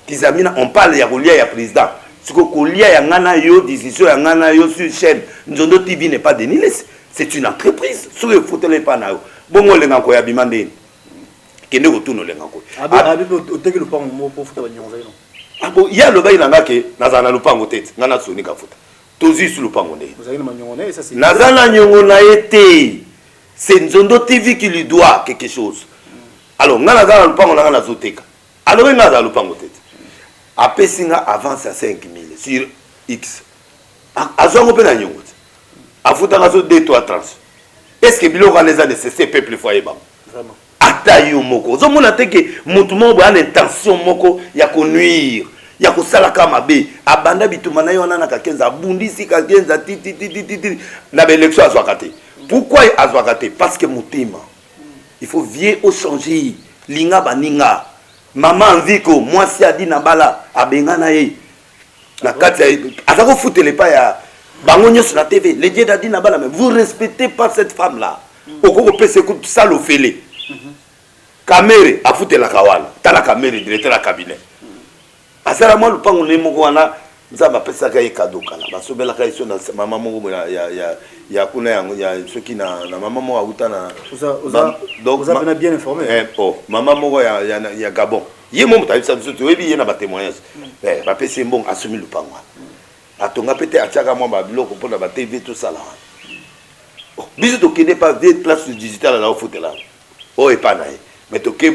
Kizamina, on parle ya kolia ya président. Ce que kolia ya ngana yo décision ya ngana yo sur chaîne. Nzondo TV n'est pas dénilé. C'est une entreprise. Sur le foot les pas na yo. Bongo lenga ko ya bimande. Kende ko tuno lenga ko. Abi o teke le pango mo pour foot ba nyonza ino. Abo ya lo bayi nanga ke nazana lo pango tete. Ngana soni ka foot. Tozi sur le pango ne. Vous avez le nyongo ne ça c'est. Nazana nyongo na été. C'est Nzondo TV qui lui doit quelque chose. Alors ngana nazana lo pango ngana zoteka. Alors ngana nazana lo pango tete. Après singa avance à 5 000 sur X. Azongo pe na nyongo. Afuta ngazo 2-3 trans. Est-ce que bilo kaneza de ces peuples foyer ba? Vraiment. Atayo moko. Zo mona teke mutu mo ba intention moko ya ko nuire, ya ko sala kama be. Abanda bituma na yo na ka 15 abundisi ka 15 ti na be élection azwakate. Pourquoi azwakate? Parce que mutema. Il faut vieux au changer. Linga baninga. Maman Viko, moi si a dit Nabala, a Bengana ye. La carte, a ça foutre les pas ya. Bangonio sur la TV, les dieux d'Adi Nabala, mais vous respectez pas cette femme-là. Au cours de ce coup, ça le fait les. Kamere, a foutre la Kawala, t'as la Kamere, directeur de la cabinet. A ça, moi, le pan, on est mouana, ça m'a fait ça qu'il y a cadeau. Ma soeur, la question, maman, il y a ceux qui n'a maman, moi, vous avez bien informé. Oh, maman, moi, il y a Gabon. Il y a mon temps, il y a un témoignage. Ma PC est bon, assumer le pan. A ton appétit à Tchaga, moi, ma bloc, pour la TV, tout ça là. Bisous, tu n'es pas vieille place digital là, au foot là. Oh, et pas naï. Mais tu es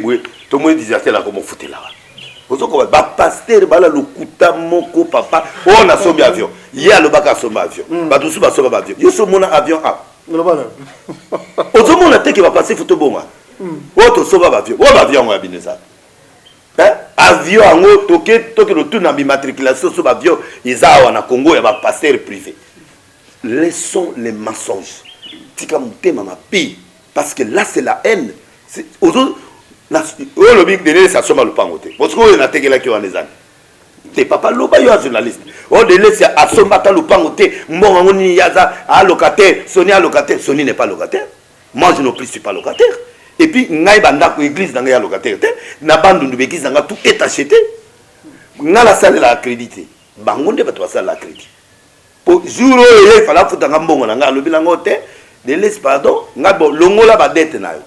tout le monde disait là, comment foot là. Vous savez quoi, pasteur, le kuta moko papa, on a sauvé avion. Il y a le bac à sauver avion. Bah tout ça va sauver avion. Il y a mon avion A. Au moment où qui va passer photo bon. Autre sauver avion. Oh avion on a bien ça. Avion en haut, toqué le tout dans l'immatriculation sur avion, ils ont en Congo et va passer privé. Laissons les mensonges. Tika monter ma pays parce que là c'est la haine. C'est aujourd'hui le big délai ça somme le pangoté. Parce que on a tégué là qui ont les années. T'es papa loba yo journaliste. On délai c'est à sombata le pangoté. Mon on y a à locataire, Sony à locataire, Sony n'est pas locataire. Moi je ne suis pas locataire. Et puis, ngai banda ko église dans ya locataire na bandu ndubeki zanga tout est acheté. Na la salle la accrédité. Bangonde ba to salle la accrédité. Pour jour il fallait futa ngambongo na nga lobi lango te de laisse pardon ngabo longola ba dette na yo.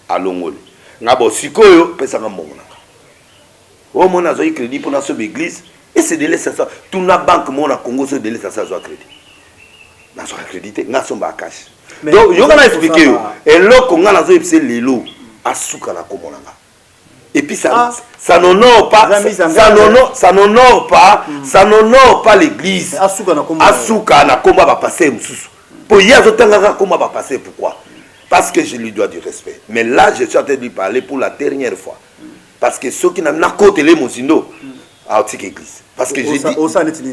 A longole. Ngabo sikoyo pesa ngambongo na. O mona zo crédit pour na so église et c'est de laisse ça tout na banque mona Congo so de laisse ça zo crédit. Na so accrédité nga so ba cash. Donc, il y a expliqué. Et là, quand on a fait les lots, à Souka la Komonanga. Et puis ça n'honore pas, ça n'honore pas l'église. À Souka na Komba va passer Moussou. Pour hier, je t'en comment va passer. Pourquoi? Parce que je lui dois du respect. Mais là, je suis en train de lui parler pour la dernière fois. Parce que ceux qui n'ont pas côté les Moussindo, à l'église. Parce que j'ai dit,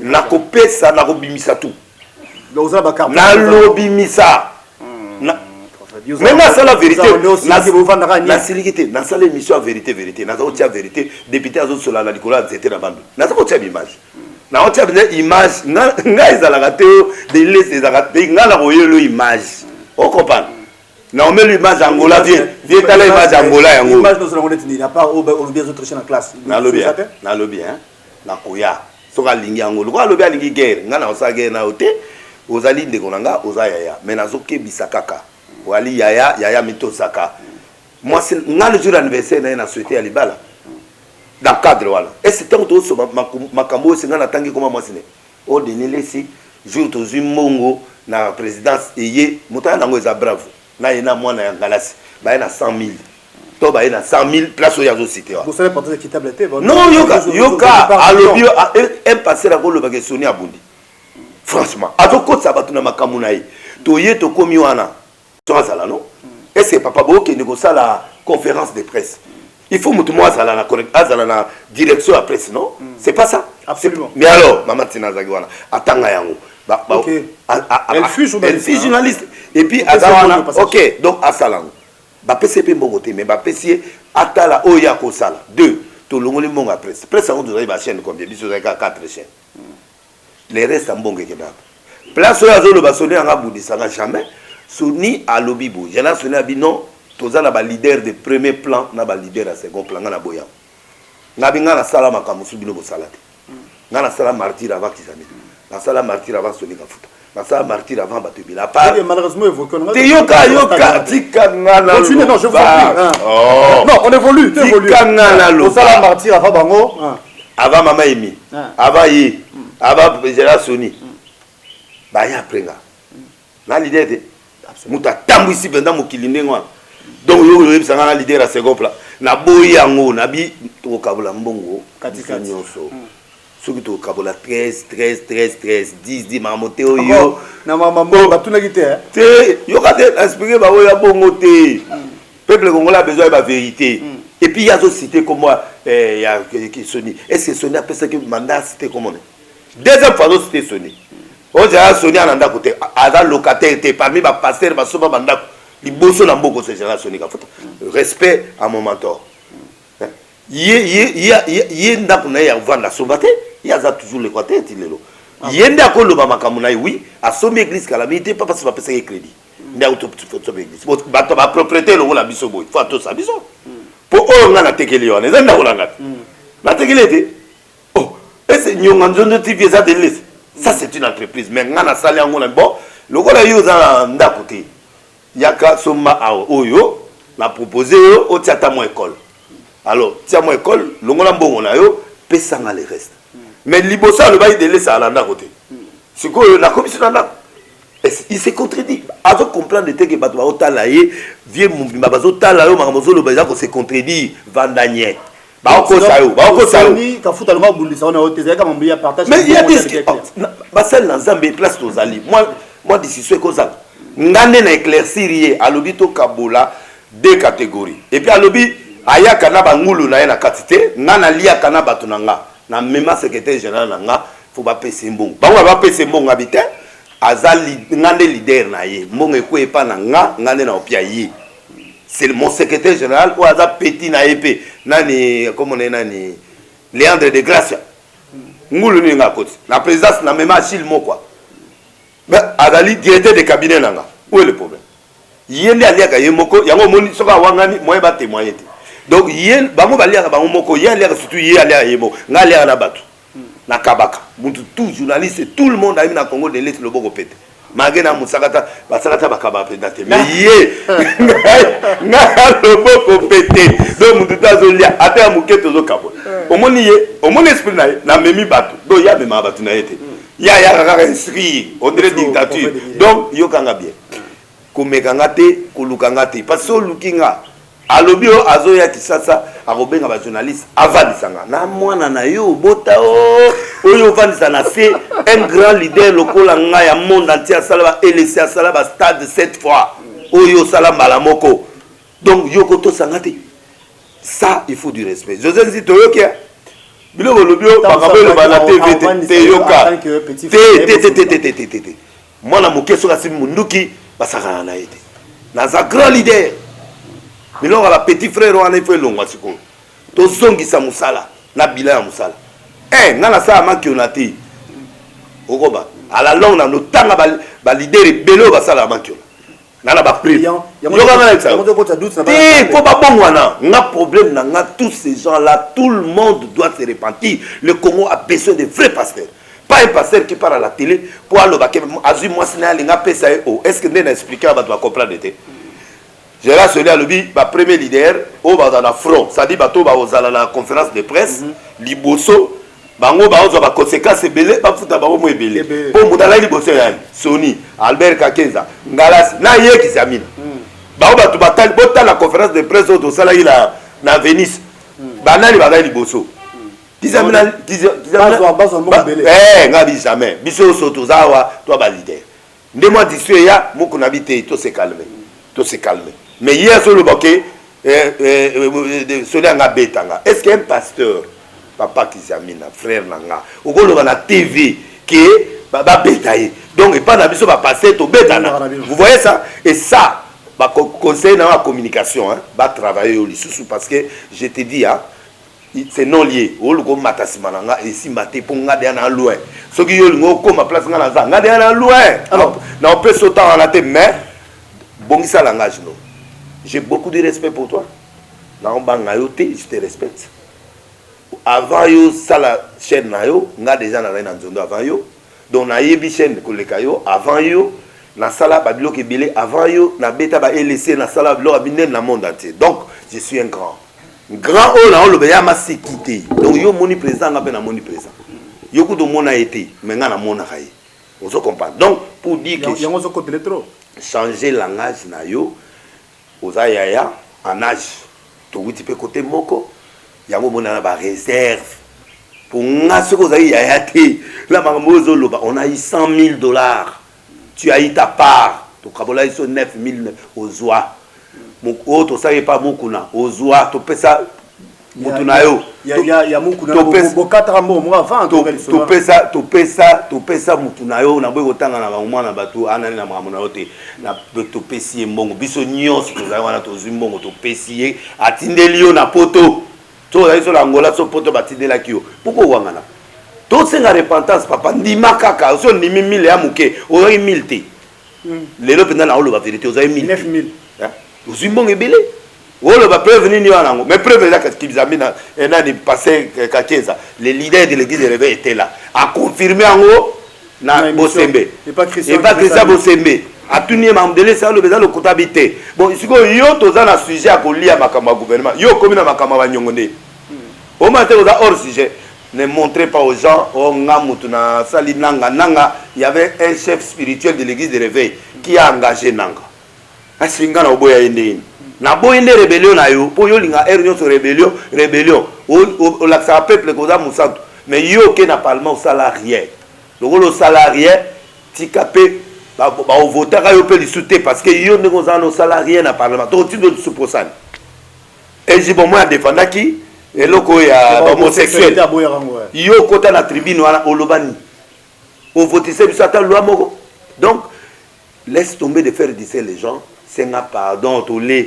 n'a copé ça, n'a pas tout. N'a lobby misa. Maintenant, c'est la vérité. Dans l'émission vérité, dans la vérité, député à sur la Nicolas, c'était la bande. Dans la image. Dans la image, image. On comprend. On met l'image Angola, viens à l'image Angola. L'image nous avons dit, il n'y a pas oublié d'autres chaînes en classe. Dans le bien, dans Koya. Sur la ligne Angola, le bien, guerre. Nous avons guerre. Ozali ndekonanga ozayaya mais nazoke bisakaka Wali Yaya Mitosaka. Moi, c'est le jour d'anniversaire, on a souhaité à Libala. Dans le cadre, voilà. Et c'était un tour sur ma cambo, c'est un attendant comme moi, c'est au dernier si jour de Mongo, na présidence, et montant dans les bravo. Là, il y a moins de galas, il y a 100 000. Il y a 100 000 places où il y a des cités. Vous savez pas équitabilité. Non, Yoka, à l'obio, un passé à Golo Bagesoni à Bundi. Franchement, à tout côté, ça va tourner ma camounaï. Toye, to komi wana. Tu vois ça là, non? Et c'est Papa Bo qui négocie la conférence de presse. Il faut que moi, ça la direction à presse, non? C'est pas ça? Absolument. Mais alors, Maman Tina Zagwana, attends, elle fut journaliste. Elle fut journaliste. Et puis, ok, donc, à Salang. Bah, PCP Mbogote, mais bah, PCP, Atala, Oya Kosala. 2. Tout le monde est bon à presse. Presse, on doit avoir chaîne combien? Ils ont 4 chaînes. Les restes sont bons que place où il y a le basonné en Aboudi, ça n'a jamais. Soni à l'Obibou. Il y en a sonné à Binon, tous les leaders de premier plan, les leaders de second plan, na boya. Nabinga na sala makamusu bino bo salate. Na sala martyr avant Kizami. Na sala martyr avant Soni Kafuta. Na sala martyr avant Batubila. Malheureusement, évoqué. Yoka, tika ngana. Continuez, non, je vous prie. Non, on évolue, tu évolues. Tika ngana lo. Na sala martyr avant Bango. Avant Mama Emi. Avant Yi. Avant Gérard Soni. Bah ya prenga. Na l'idée de muta tambu ici pendant mokili ndengwa. Donc yo yo sanga na leader à second plan. Na boyi yango na bi to kabula mbongo katika nyonso. Soki to kabula 13 10 mamote oyo na mama mbongo batuna kité. Te yo ka te expliquer ba oya bongo te. Peuple congolais a besoin de la vérité. Et puis il y a d'autres cités comme moi il y a qui Sony. Est-ce que Sony a pensé que mandat c'était comment? Deuxième fois c'était Sony. On dirait Sony à l'anda côté. À locataire parmi les pasteurs, les soba banda. Les bossos n'ont pas ce genre Sony. Respect à mon mentor. Il y a un peu de vendre la sombate. Il y a toujours le côté. Il y a un peu de makamunaï oui. À son église calamité pas parce que va payer crédit. Il y a un peu de église. Ma propriété le la bisobo. Il faut tout ça biso. Pour eux on a tekeli on. Ezenda olanga. La tekeli était. Oh, et c'est nyonganzo de TV ça de l'est. Ça c'est une entreprise mais ngana sali ngona bon lokola yo za ndakote yaka soma oyo na proposer yo o tiata mo école alors tia mo école longola mbongo na yo pesa nga le reste mais libosa le bail de laisser à la ndakote siko la commission na il se contredit azo comprendre que bato ba otala ye vie mumbimba bazo tala yo makamozo lo baza ko se contredit vandanier. Mais il y a des place moi d'ici ce que ça ngane na éclaircir à l'obito kabola deux catégories et puis à l'obi aya kana bangulu na na katité ngana lia kana batunanga na même secrétaire général nanga faut ba pese mbongo ba pese mbongo habité azali ngane leader na ye mbongo ekwe pa na ngane na opia yi. C'est mon secrétaire général ou à petit na épée nani comme on est nani Léandre de Gracia ngulu ni ngakoti la présidence na même Achille Mokwa mais adali directeur de cabinet nanga où est le problème yende aliaka yemoko yango moni soka wangani moye ba témoigner donc yen bango baliaka bango moko yen aliaka surtout yen aliaka yemo ngali na batu na kabaka muntu tout journaliste tout le monde a eu na Congo de l'Est le boko pété magena musakata basakata bakaba pedate mais yé na le boko pété donc muntu tazolia ata muketo zo kabo omoni esprit na memi batu do ya mema batu na yete ya kaka inscrit on dirait dictature donc yo kanga bien komekanga te kolukanga te parce que lukinga alobio azoya kisasa akobenga ba journaliste avandisanga na mwana na yo bota oyo vandisa na c'est un grand leader lokola nga ya monde entier sala LC sala ba stade 7 fois oyo sala malamoko donc yo koto sangate ça il faut du respect José Nzito yoki biloko lobio bakabo le bana TV te yoka te mwana mokeso kasi munduki basaka na ete na za grand leader biloko la petit frère wana il faut longwa siko to zongisa musala na bila ya musala ngana sa manki onati okoba à la longue na notanga ba leader belo basala manki ngana ba prix yo kana ça faut pas bon wana nga problème na tous ces gens là tout le monde doit se repentir le Congo a besoin de vrais pasteurs pas un pasteur qui part à la télé pour aller azu moi sinalinga pesa o est-ce que n'est expliquer à va comprendre été j'ai là celui à lobby ba premier leader au va dans la front ça dit bato ba aux à la conférence de presse liboso bango ba aux ba conséquences belé ba futa ba mo ebelé pour mudala liboso yani Sony Albert Kakenza Ngalas na ye ki zamina ba ba tu batal bota la conférence de presse au sala ila na Venise banani ba dali liboso Kizamina ngabi jamais biso soto zawa toi ba leader ndemo disue ya moko na bité to se calmer mais hier sur le boké celui nga betanga est-ce qu'un pasteur papa Kizamina frère nanga okolo na TV qui ba betaye donc et pas na biso ba passer to betana vous voyez ça et ça ba conseil na la communication hein ba travailler au lisusu parce que je te dis hein c'est non lié o luko mata simananga et si maté pour ngade na loin ce qui yo ngo ko ma place ngana za ngade na loin alors na on peut sauter en la tête mais bongisa langage non j'ai beaucoup de respect pour toi na on banga yo te je te respecte avant yo sala chaîne na yo nga déjà na na nzondo avant yo donc na yebi chaîne ko le kayo avant yo na sala babilo ke belé avant yo na beta ba LC na sala babilo abine na monde entier donc je suis un grand haut là on le veut ma sécurité donc yo moni président nga pe na moni président yo ku do mona été mais nga na mona kai on se comprend donc pour dire que yango zo côté trop changer langage na yo oza yaya en âge to wuti pe côté moko yango mona na ba réserve pour nga ce que oza yaya te la mamozo loba on a eu $100,000 tu as eu ta part to kabola iso 9,000 ozwa moko to savez pas mokuna ozwa to pesa mutunayo ya mokuna bo 4 mois moi avant to pesa mutunayo na boy kotanga na ba na batu anani na mama na yote na to pesi mbongo biso nyonso to za wana to zimbongo to pesi atindeli yo na poto to za iso la ngola so poto batindela kiyo pourquoi wangana to senga repentance papa ndima kaka so ndimi 1000 ya muke o 1000 te lelo penda na olo ba vérité o za 9,000 Zimbong ebele wolo ba preuve nini wana ngo mais preuve là que Kizamina enani passé Kakenza les leaders de l'église de réveil étaient là a confirmé en haut na Bosembe et pas Christian Bosembe a tuni mamdele ça le bezalo kotabité bon siko yo toza na sujet à kolia makamba gouvernement yo komi na makamba ba nyongonde au matin oza hors sujet ne montrez pas aux gens oh ngamutu na sali nanga il y avait un chef spirituel de l'église de réveil qui a engagé nanga asinga na oboya ende na boyende rébellion na yo po yo linga erreur sur rébellion o la ça peuple koza musantu mais yo ke na parlement salarié le salarié tikapé ba voter ka yo pe lisouté parce que yo ndeko za no salarié na parlement to ti do supposane et j'ai bon moi défendre qui et loko ya homosexuel yo kota na tribune wana olobani o votissé biso ata loi moko donc laisse tomber de faire dire les gens c'est un pardon to le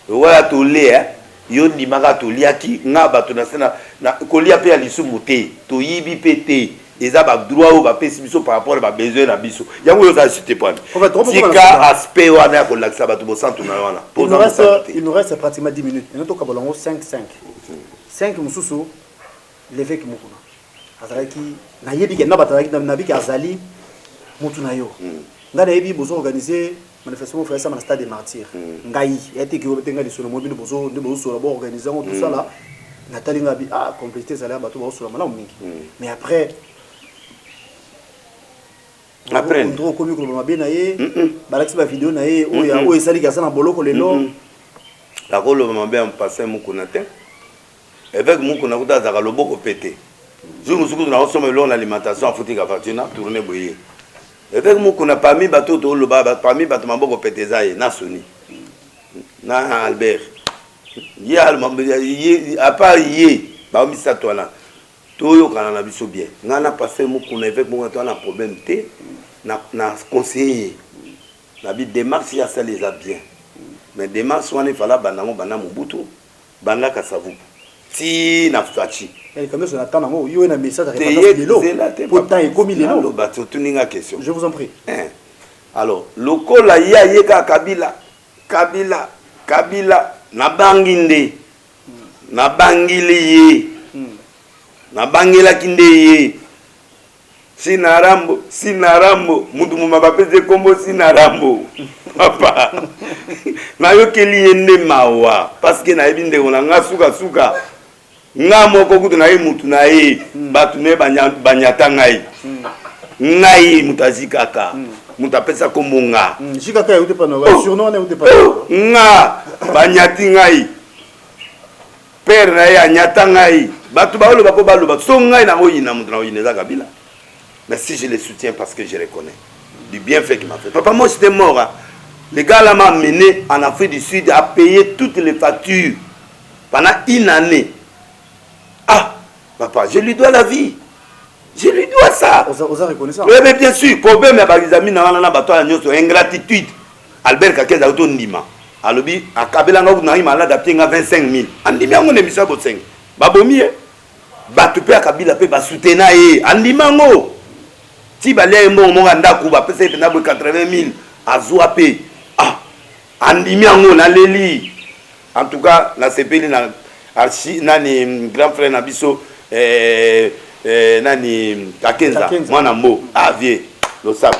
voilà to le hein yo ni manga to liaki nga bato na sena na kolia pe alisu muté to yibi pété eza ba droit ou ba pesi biso par rapport ba besoin na biso yango yo za cité point tika aspect wana ko laksa bato bo santu na wana il nous reste pratiquement 10 minutes et nous to kabolongo 5 mususu l'évêque mukuna azalaki na yebi ke na bataki na biki azali mutu na yo ngana yebi bozo organiser manifestation frère ça dans stade des martyrs ngai été que tenga li solo mobile bozo de bozo solo bo organiser tout ça là Nathalie ngabi ah compléter ça là bato bozo solo mala mingi mais après on trouve comme que le bien naé balaki ba vidéo naé o ya o esali ka ça na boloko lelo la ko lo mama bien passer mukuna te avec mukuna kuta za loboko pété je me souviens na osoma lo na alimentation afutika fatina tourner boyer avec moi qu'on a parmi bateau to le baba parmi bateau maboko petezaye na Sony na Albert ya a pas yé ba mi sa toi là to yo kana na biso bien ngana passer moi qu'on avec moi to na problème té na conseiller na bi démarche ya ça les a bien mais démarche wana fala banamo bana mubutu banga kasavu ti na fati comme ça attend nango yo na message répondre pourtant et comme il est là bato tuninga question je vous en prie alors lokola ya yeka kabila na banginde na bangili ye na bangela kinde ye Sinarambo, Sinarambo, mutu mumaba pese kombo Sinarambo. Papa. Na yo keli yende mawa parce que na ebinde ona nga suka nga moko kutu na ye mutu na ye batu ne banyata ngai. Ngai mutazi kaka. Mutapesa kombo nga. Jikaka ya utepa no, surnom na utepa. Nga banyati ngai. Père na ye anyata ngai. Batu baolo bako balo batu so ngai na oyina mutu na oyina za kabila. Mais si je les soutiens parce que je les connais du bienfait qu'il m'a fait. Papa, moi j'étais mort. Hein. Le gars là m'a amené en Afrique du Sud à payer toutes les factures pendant une année. Ah, papa, je lui dois la vie. Je lui dois ça. Vous avez reconnaissance. Oui, mais bien sûr. Problème, les amis, ingratitude. Albert Kakeza auto ndima. Alobi, à Kabela, on a eu malade à 25 000. Andima, on est mis à 5. Babomi, Batupé à Kabila, peut soutenir. Andima, si balé est mort, mon ganda kuba, peut être 80 000 à Zouapé. Ah, Andimi Ango, na Leli. En tout cas, la CPL, nani grand frère Nabiso, nani Kakenza, moi Nambo, ah vieux, le sable.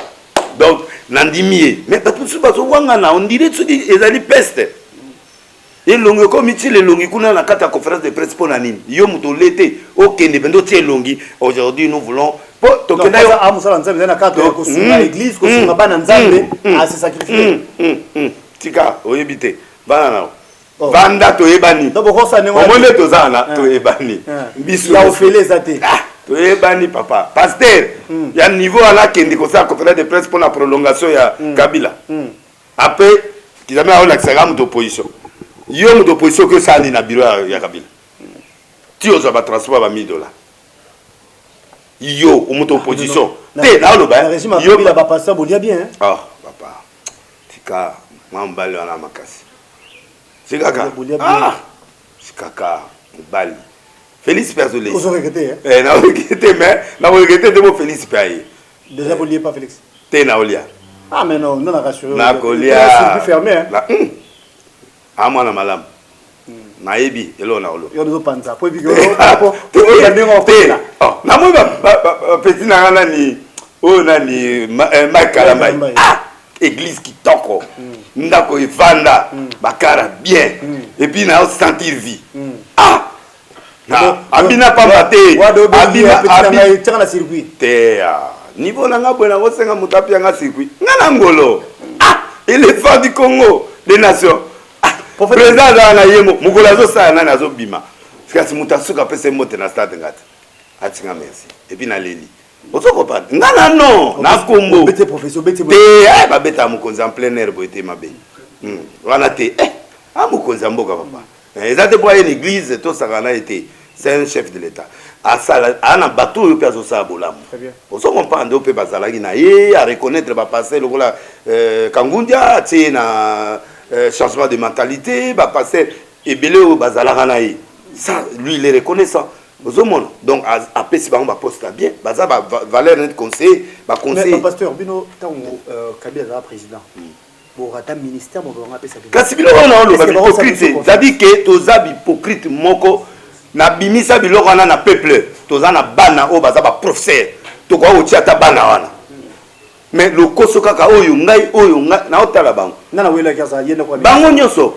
Donc, Nandimi, mais pas tout ça, on dirait que c'est une peste. Et longi comme il est longi, qu'on a la carte à conférence de presse pour l'anime. Yom to l'été, ok, indépendant de longi. Aujourd'hui, nous voulons. Pour ton canal, à Moussa Lanzambe, la carte à l'église, qu'on se bat dans Zambé, à se sacrifier. Tika, oyebite, banana. Vanda to ebani. D'abord, ça n'est pas. Au moins, les tozana, to ebani. Bisou. Ya ofélé zate. To ebani, papa. Pasteur, il y a un niveau à la kende, qu'on a conférence de presse pour la prolongation, il y a Kabila. Après, qu'ils avaient l'accès d'opposition. Yo mo d'opposition que ça ni na bureau ya Kabila. Ti oza ba transport ba $1000. Yo o mo d'opposition. Té na lo ba. Régime Kabila ba passer bolia bien. Ah, papa. Tika mambali wana makasi. Sikaka. Ah. Sikaka bali. Félix Persolé. Vous regrettez hein. Na regretter mais na regretter de mo Félix Paye. Déjà vous liez pas Félix. Té na olia. Ah mais non, non rassuré. Na kolia. C'est fermé hein. Amana malam. Naebi elo na olo. Yo do panza. Po bi go. Oh, na mo ba petit na ngana ni o na ni Mike Kalambai. Ah, église qui toko. Ndako evanda, bakara bien. Et puis na sentir vie. Ah. Abina pas maté. Abina tira na circuit. Te niveau na nga bona ko senga mutapi nga circuit. Ngana ngolo. Ah, éléphant du Congo des nations. Président na yemo mukolazo sa na nazo bima kasi mutasuka pese mote na stade ngati atinga merci et puis na leli ozoko pa ngana non na kombo bete professeur bete te ba beta mukonza en plein air boete mabe wana te mukonza mboka papa ezate pour une église to sakana été c'est un chef de l'état asala ana bateau yo peso sa bolamu ozoko pa ndo pe bazalaki na ye a reconnaître ba passer lokola kangundia ti na changement de mentalité, bah passer et belé au bazalakanaï. Ça, lui, il est reconnaissant. Donc, après, si on va poster bien, bah ça va valer notre conseil, bah conseil. Mais pasteur, Bino, tant Kabila est président. Pour un ministère, on va appeler ça. Kasi bilo on a hypocrite. C'est-à-dire que toza hypocrite moko na bimisa bilo on a na peuple, toza na bana o baza ba professeur. To kwa o tiata bana wana. Mais le koso kaka oyo ngai na otala bango nana wela kaza yenda kwa bango nyoso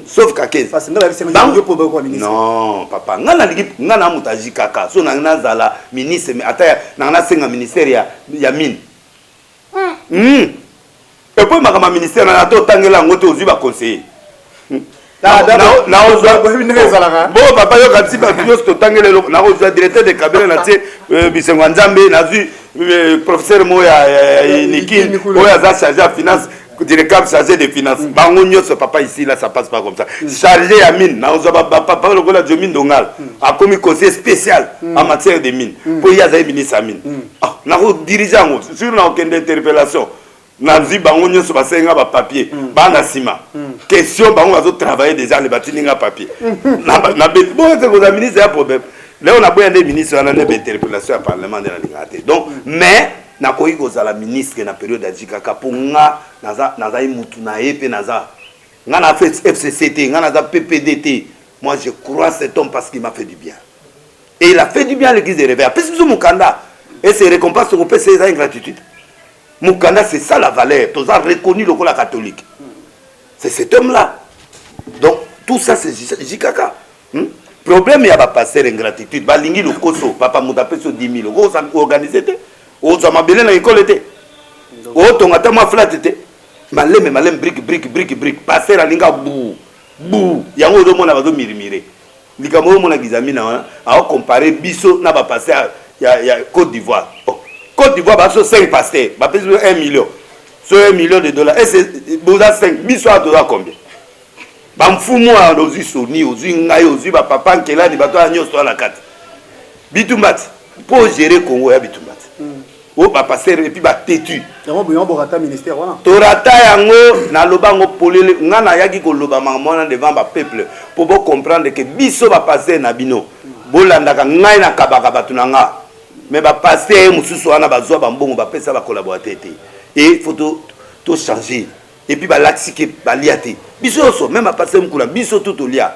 sauf kakezi parce que ngala bisenga yo po ba ministre non papa ngana mutaji kaka so na zala ministre mais ata na senga ministère ya mine et puis makama ministère na to tangela ngoto ozi ba conseiller bon papa yo kati ba bios to tangela na ozi directeur de cabinet na tie bisengo nzambe na vu professeur Moya Nikin, Moya a chargé de finance, directeur chargé de finances. Bangonio, ce papa ici, là, ça passe pas comme ça. Chargé à mine, papa, le gars de mine d'Ongal, a commis conseil spécial en matière de mine. Pour y avoir ministre à mine. N'a pas dirigeant, sur aucune interpellation. N'a dit Bangonio, ce passé un papier, Banasima. Question, Bangon a travaillé déjà les bâtiments à papier. Bon, c'est que le ministre a un problème. Là, on a besoin des ministres, on a des interpellations au Parlement de la Ligue. Donc, mais, on a eu la ministre dans la période d'Adjikaka pour nga, naza mutuna epe naza. On a fait FCCT, on a fait PPDT. Moi, je crois cet homme parce qu'il m'a fait du bien. Et il a fait du bien à l'église de Réveil. Après, c'est mon candidat. Et ces récompenses, on peut c'est ingratitude. Moukanda, c'est ça la valeur. Tous ont reconnu le la catholique. C'est cet homme-là. Donc, tout ça, c'est Jikaka. Problème, il y a pas passer ingratitude. Balingi le koso, papa moutapé sur 10 000 euros, organisé. Aux amabélés dans l'école. Aux tongata ma flat. Malem, brique. Passer la linga bou. Yango do mona bazo mirimire. Likamo mona gizami na a comparer biso na ba passer ya Côte d'Ivoire. Côte d'Ivoire baso 5 pasteurs, ba pèse 1 million. Sur 1 million de dollars. Et c'est boza 5 biso a dollars combien? Ba mfumu a ozi soni, ozi ngai, ozi ba papa nkela ni bato anyo so la carte. Bitumbat pour gérer Congo ya bitumbat. O ba passer et puis ba têtu. Yango boyon borata ministère wana. Torata yango na lobango polele ngana yaki ko loba mangona devant ba peuple pour bo comprendre que biso ba passer na bino. Bolandaka ngai na kabaka batunanga. Mais ba passer mususu wana bazwa ba mbongo ba pesa ba collaborateur té. Et faut to changer. Et puis ba laxike ba liaté. Biso so même ba passer mukuna biso tout olia.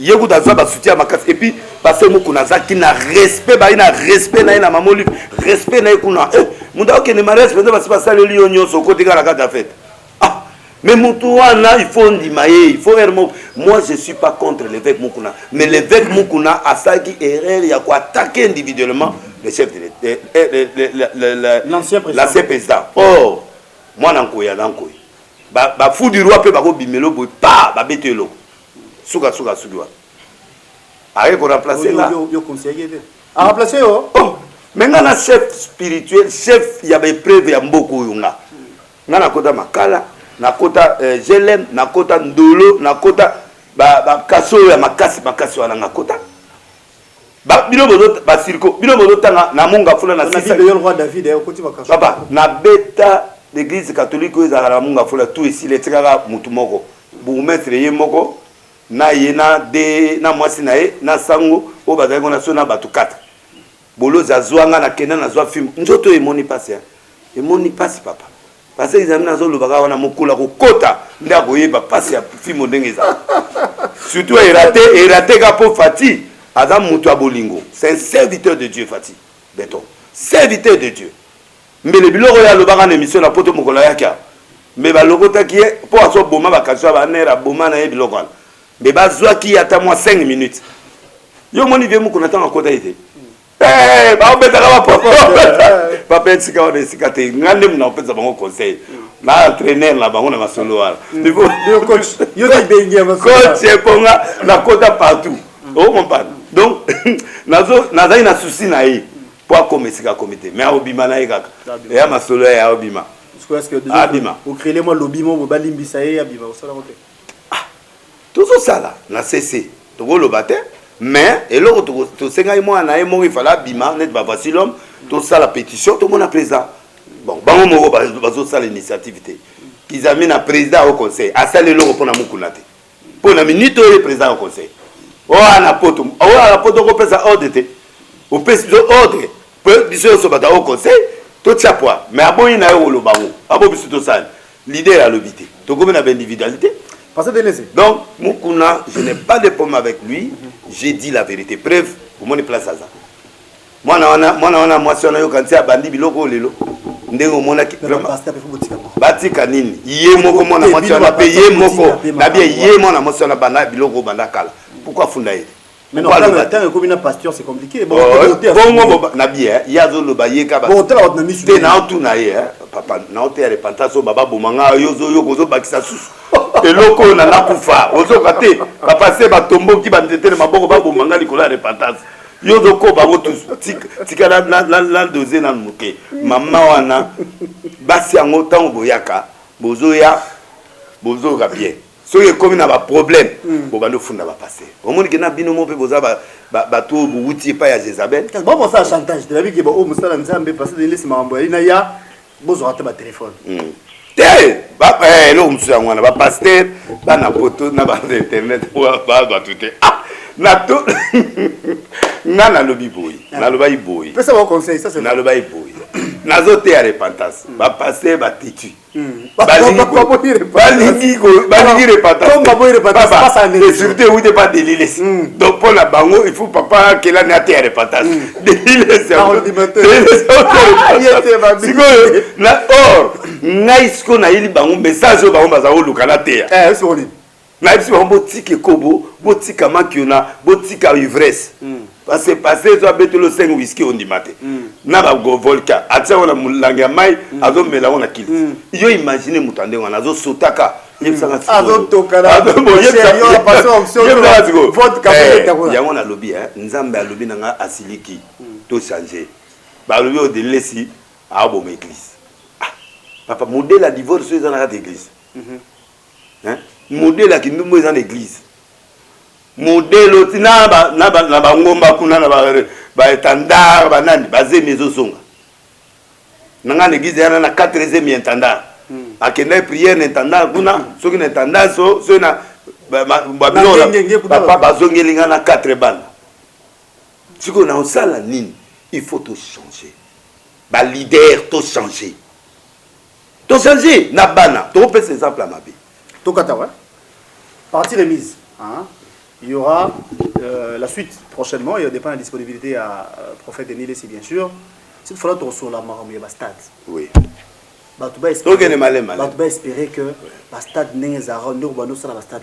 Yego daza ba soutien makas et puis passer mukuna za qui na respect ba ina respect na mamoli respect na kuna munda ok ne ma respect ba se passer le lion so côté la carte fête. Ah mais mutuana il faut ndimaye il faut vraiment moi je suis pas contre l'évêque mukuna mais l'évêque mukuna a ça qui erreur il y a quoi attaquer individuellement le chef de l'ancien président. Oh moi nankoya ba fou du roi peut ba ko bimelo boy pa ba betelo Souga. Allez, pour remplacer là. A remplacer yo. Oh, maintenant la chef spirituel, chef il y avait preuve il y a beaucoup yunga. Na kota makala, na kota gelem, na kota ndolo, na kota ba kaso ya makasi wana na kota. Ba bino bodo ba circo, bino bodo tanga na munga fula na sisa. Le roi David au côté bakaso. Papa, na beta l'église catholique za la munga fula tout ici les tirara mutu moko. Bu mettre ye moko. Na yena de na mwasi na ye na sango o bazali na sona batu 4 bolo za zwanga na kena na zwa film njoto emoni pasi emoni pasi papa parce que examiner zo lo baka wana mokula ko kota nda ko yeba pasi ya film ndenge za surtout raté ka po Fati adam mutu abolingo c'est un serviteur de Dieu Fati béton serviteur de Dieu mais le biloko ya lo baka na émission na poto mokola yaka mais ba lokota ki po aso boma ba kaswa ba nera boma na ye biloko wana mais bazwa qui attend moi 5 minutes. Yo moni vie mukuna tanga kota ite. Ba obeta ka papa. Papa tsika on tsika te ngande muna opeza bango conseil. Na entraîneur la bango na masolo wala. Yo coach, yo ta bengi masolo. Coach ponga na kota partout. On comprend. Donc nazo na souci na yi pour comme sika comité. Mais obima na yaka. Ya masolo ya obima. Est-ce que déjà au créer moi l'obima mo balimbisa ye abima osala kote. Tout ça là, na cessé. Tu vois le bâtiment, mais et là tu sais quand moi na il fallait bima net pas facile homme. Tout ça la pétition, tout le monde a président. Bon, bango moko bazo ça l'initiative. Ils amènent un président au conseil. À ça le logo pour na mukunate. Pour na minute le président au conseil. Oh na poto ko pesa ordre. Au pesa ordre. Peut biso so bata au conseil, tout ça poids. Mais aboyi na yo lo bango. Abo biso to ça. Leader à l'obité. To comme na individualité. Donc, Mukuna, je n'ai pas de problème avec lui. J'ai dit la vérité. Preuve, pour mon place à ça. Moi, si on a eu quand bandi biloko lelo. Ndengo mona ki batika nini. Yé moko mona moi on a payé moko. Na bien yé mona moi on a banda biloko banda kala. Pourquoi funda ye? Mais non, tant que une pasteur c'est compliqué. Bon, na bien, il y a zo ba yeka ba. Bon, tu as mis sur. Na tout na ye, papa, na ote ya repentance baba bomanga yozo yo kozo bakisa susu. Eloko na nakufa ozo kate papa se ba tombo ki ba ntetele maboko ba bomanga likola repentance yozo ko ba motu tika la doze na muke mama wana basi yango tango boyaka bozo ga bien so ye komi na ba problème bo bando funda ba passer omoni ke na bino mo pe boza ba to buuti pa ya Jezabel bon pour ça chantage de la vie que o musala nzambe passer de laisser mambo ina ya bozo rate ba téléphone lo musu yango wana ba pasteur ba na poto na ba internet ba tout na to na lobi boy na loba iboy pesa ba conseil ça c'est na loba iboy nazo te ya repentance ba passer ba titu balingi repentance et surtout oui pas de l'île donc pour la bango il faut papa que là n'a te ya repentance de l'île c'est na or ngai sko na ili bango message o bango baza oluka na te ya na ipsi bango botika kobo botika makiona botika ivresse parce que passer zo betelo 5 whisky on dimate na ba go volca atia wana mulanga mai azo mela wana kili yo imagine mutande wana azo sotaka yebsanga azo tokala yo passer option vote kabeta ko yango na lobby nzambe alobi nanga asiliki to changer ba lobi o delesi a bo église papa modèle à divorce dans la église modèle à kindumbo dans l'église modèle oti na ba ngomba kuna na ba étendard ba nani bazé mezo songa nanga l'église yana na 4e étendard akenda prière étendard kuna soki na étendard so na ba papa bazongelinga na 4 bana siko na osala nini il faut tout changer ba leader tout changer na bana to peut exemple à ma vie to kata ouais partie remise hein. Il y aura la suite prochainement. Il dépend de la disponibilité à Prophète Denis Lessi, bien sûr. S'il faudra te sur la marque, il y a un stade. Oui. Tu vas espérer que le stade n'est pas un stade.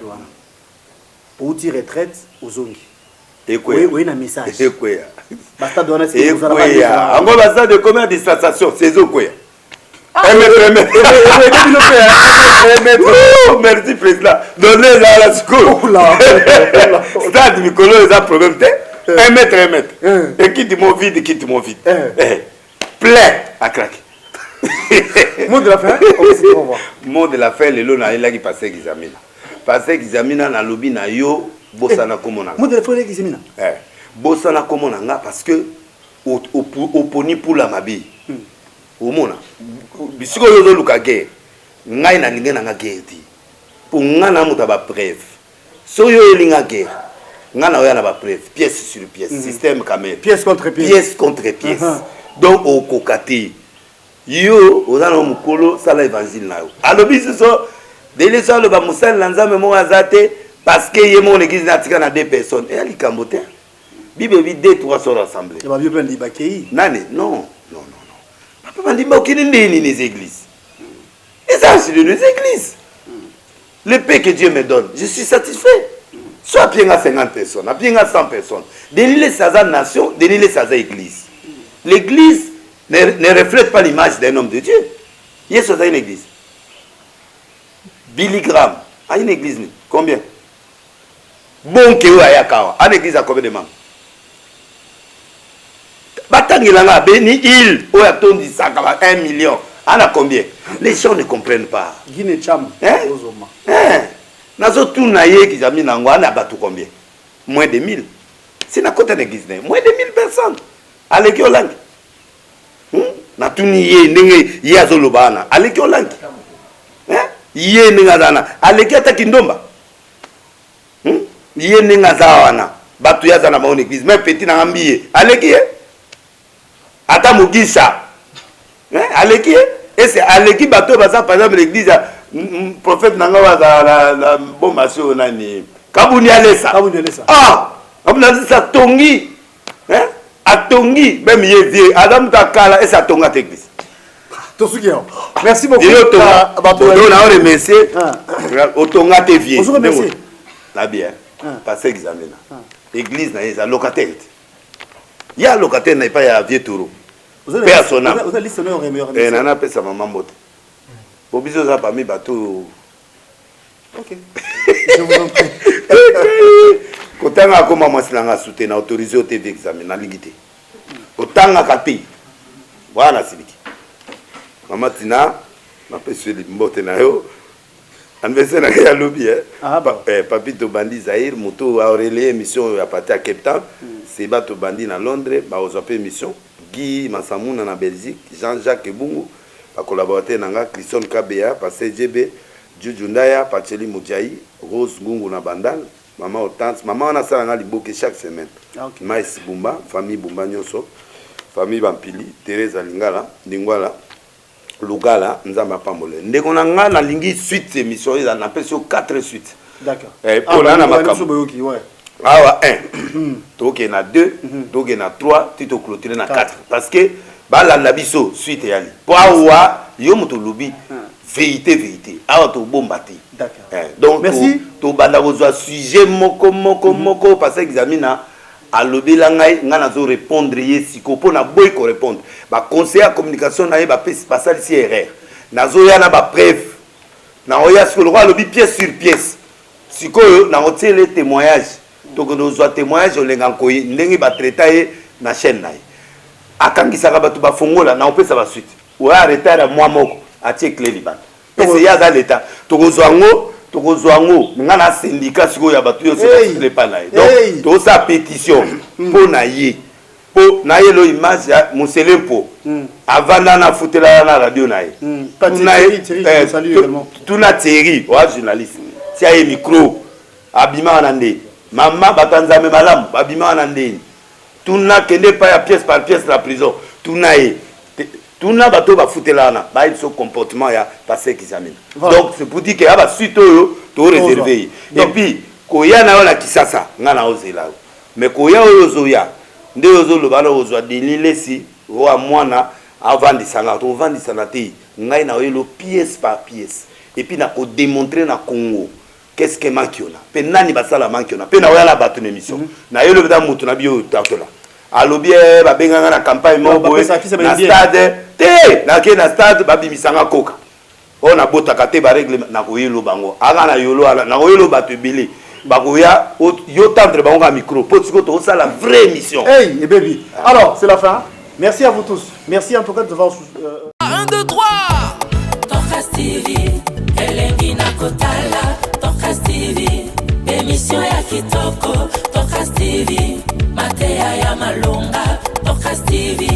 Pour dire retraite aux zongi. Oui, oui, un message. Le stade doit être stade de combien de distanciation? C'est quoi? Merci président. Donnez à la school. Stade Mikolo, il y a un problème. 1 mètre. Et quitte mon vide. Plein à craquer. Mot de la fin. Mot de la fin, le lot n'a qui passé examina. Passé examina na lobby na yo bossana komona. Mot de la fin examina. Bossana komona parce que au poni pour la mabi. Omona bisiko yo luka guerre ngai na linga na guerre ti pour ngana muta ba preuve so yo linga guerre ngana oya na ba preuve pièce sur pièce système camère pièce contre pièce donc au kokati yo ozana mukolo sala évangile na yo alobi so délé ça le ba musal lanzame mo azate parce que yé mon église na tika na 2 personnes et ali kambote bible 2-3 sont rassemblés il va bien plein d'ibakei nani non les églises. Et ça, c'est de nos églises. Le paix que Dieu me donne, je suis satisfait. Soit bien à 50 personnes, bien à 100 personnes. Dénilez sa nation, dénilez sa église. L'église ne reflète pas l'image d'un homme de Dieu. Il y a une église. Billy Graham, a une église, combien? Bon Kéo Ayakawa, une église à combien de membres? Batangilanga béni il ou atondi sakaba 1 million. On a combien? Les gens ne comprennent pas. Guinée Cham. Nazo tout naïe qui a mis nango on a battu combien? Moins de 1000. C'est na côté d'église moins de 1000 personnes. Allez au langue. Na tout nié ndenge yazo lobana. Allez au langue. Yé ninga dana. Allez ata kindomba. Yé ninga zawana. Batu yaza na mon église même petit na ngambié. Allez qui ata mugisa aleki et c'est aleki bato baza par exemple l'église prophète nanga baza bomba sio nani kabuni alesa kabuni alesa tongi atongi même yévier adam takala et ça tonga église to suki merci beaucoup bato na remercier otonga te vieux la bien passer examen église na eza locataire. Il y a un locataire n'est pas à vieux taureau. Personne. Vous allez sonner au remédier. Et nana peut sa maman moto. Au biseau ça parmi bateau. Ok. Je vous en prie. Quand on a comment moi c'est la soutenir autorisé au TV examen na ligité. Autant à capi. Voilà siliki. Maman Tina m'a fait sur les mbote na yo. Anniversaire na ya lobby Papito Bandi Zahir moto a relé émission à partir à Cape Town. C'est Bato Bandi na Londres, ba ozape mission. Guy Massamouna na Belgique, Jean-Jacques Ebungu, ba collaborateur nanga Christian Kabea, Pasteur JB, Juju Ndaya, Pacheli Mujai, Rose Ngungu na Bandal, maman Otance, maman on a ça na liboke chaque semaine. Okay. Mais Bumba, famille Bumba nyonso. famille Bampili, Thérèse Lingala, Lingwala, Lugala, Nzamba Pambole. Ndeko na nga na lingi suite émission, ils en appellent sur 4 suites. D'accord. Pour la na makam. Ah ouais, 1. Donc il y en a 2, donc il y en a 3, tu te clôturer na 4 parce que ba la labiso suite yali. Pour awa yo moto lobi vérité. Awa to bombati. D'accord. Donc merci. To banda kozwa sujet moko parce que examina alobi la ngai ngana zo répondre yesiko pona boy ko répondre. Ba conseiller communication na ye ba passer ici erreur. Nazo ya na ba preuve. Na oya ce que le roi alobi pièce sur pièce. Sikoyo na otie les témoignages. Donc nous avons témoignage olenga nkoyi ndenge ba traiter ye na chaîne na ye. Akangisaka batu ba fongola na opesa ba suite. Oya arrêter à moi moko atie clé liban. C'est ya za l'état. Tokozwango ngana syndicat sikoyo ya batu yo se pas na ye. Donc to sa pétition pour na ye. Po na ye lo image ya Moselempo. Avant na foutela na radio na ye. Tuna Thierry, wa journaliste. Tia ye micro abima nande. Maman batanzame malam abima nande. Tuna kende pa ya pièce par pièce la prison. Tuna bato ba foutela na ba il son comportement ya passé examen. Donc c'est pour dire que aba suite yo to réserver. Et puis koya na la kisasa ngana ozela. Mais koya ozoya nde ozolo bala ozwa denile si wa mwana avandisanga to vandisana te ngai na yelo pièce par pièce. Et puis na ko démontrer na Congo qu'est-ce que manque on a. Pe nani basala manque on a. Pe na oya la batu émission. Na yelo beta mutu na bio takola. Alobi ba benga na campagne mo boye na stade te na ke na stade ba bimisanga koka. On a botaka te ba règle na ko yelo bango. Aga na yolo ala na ko yelo batu bili. Ba ko ya yo tendre bango ka micro. Potiko to ça la vraie émission. Hey et baby. Alors, c'est la fin. Merci à vous tous. Merci en tout cas de voir 1 2 3 Tokas TV Elengi na kotala Tokas TV émission ya kitoko Tokas TV Matea ya malonga Tokas TV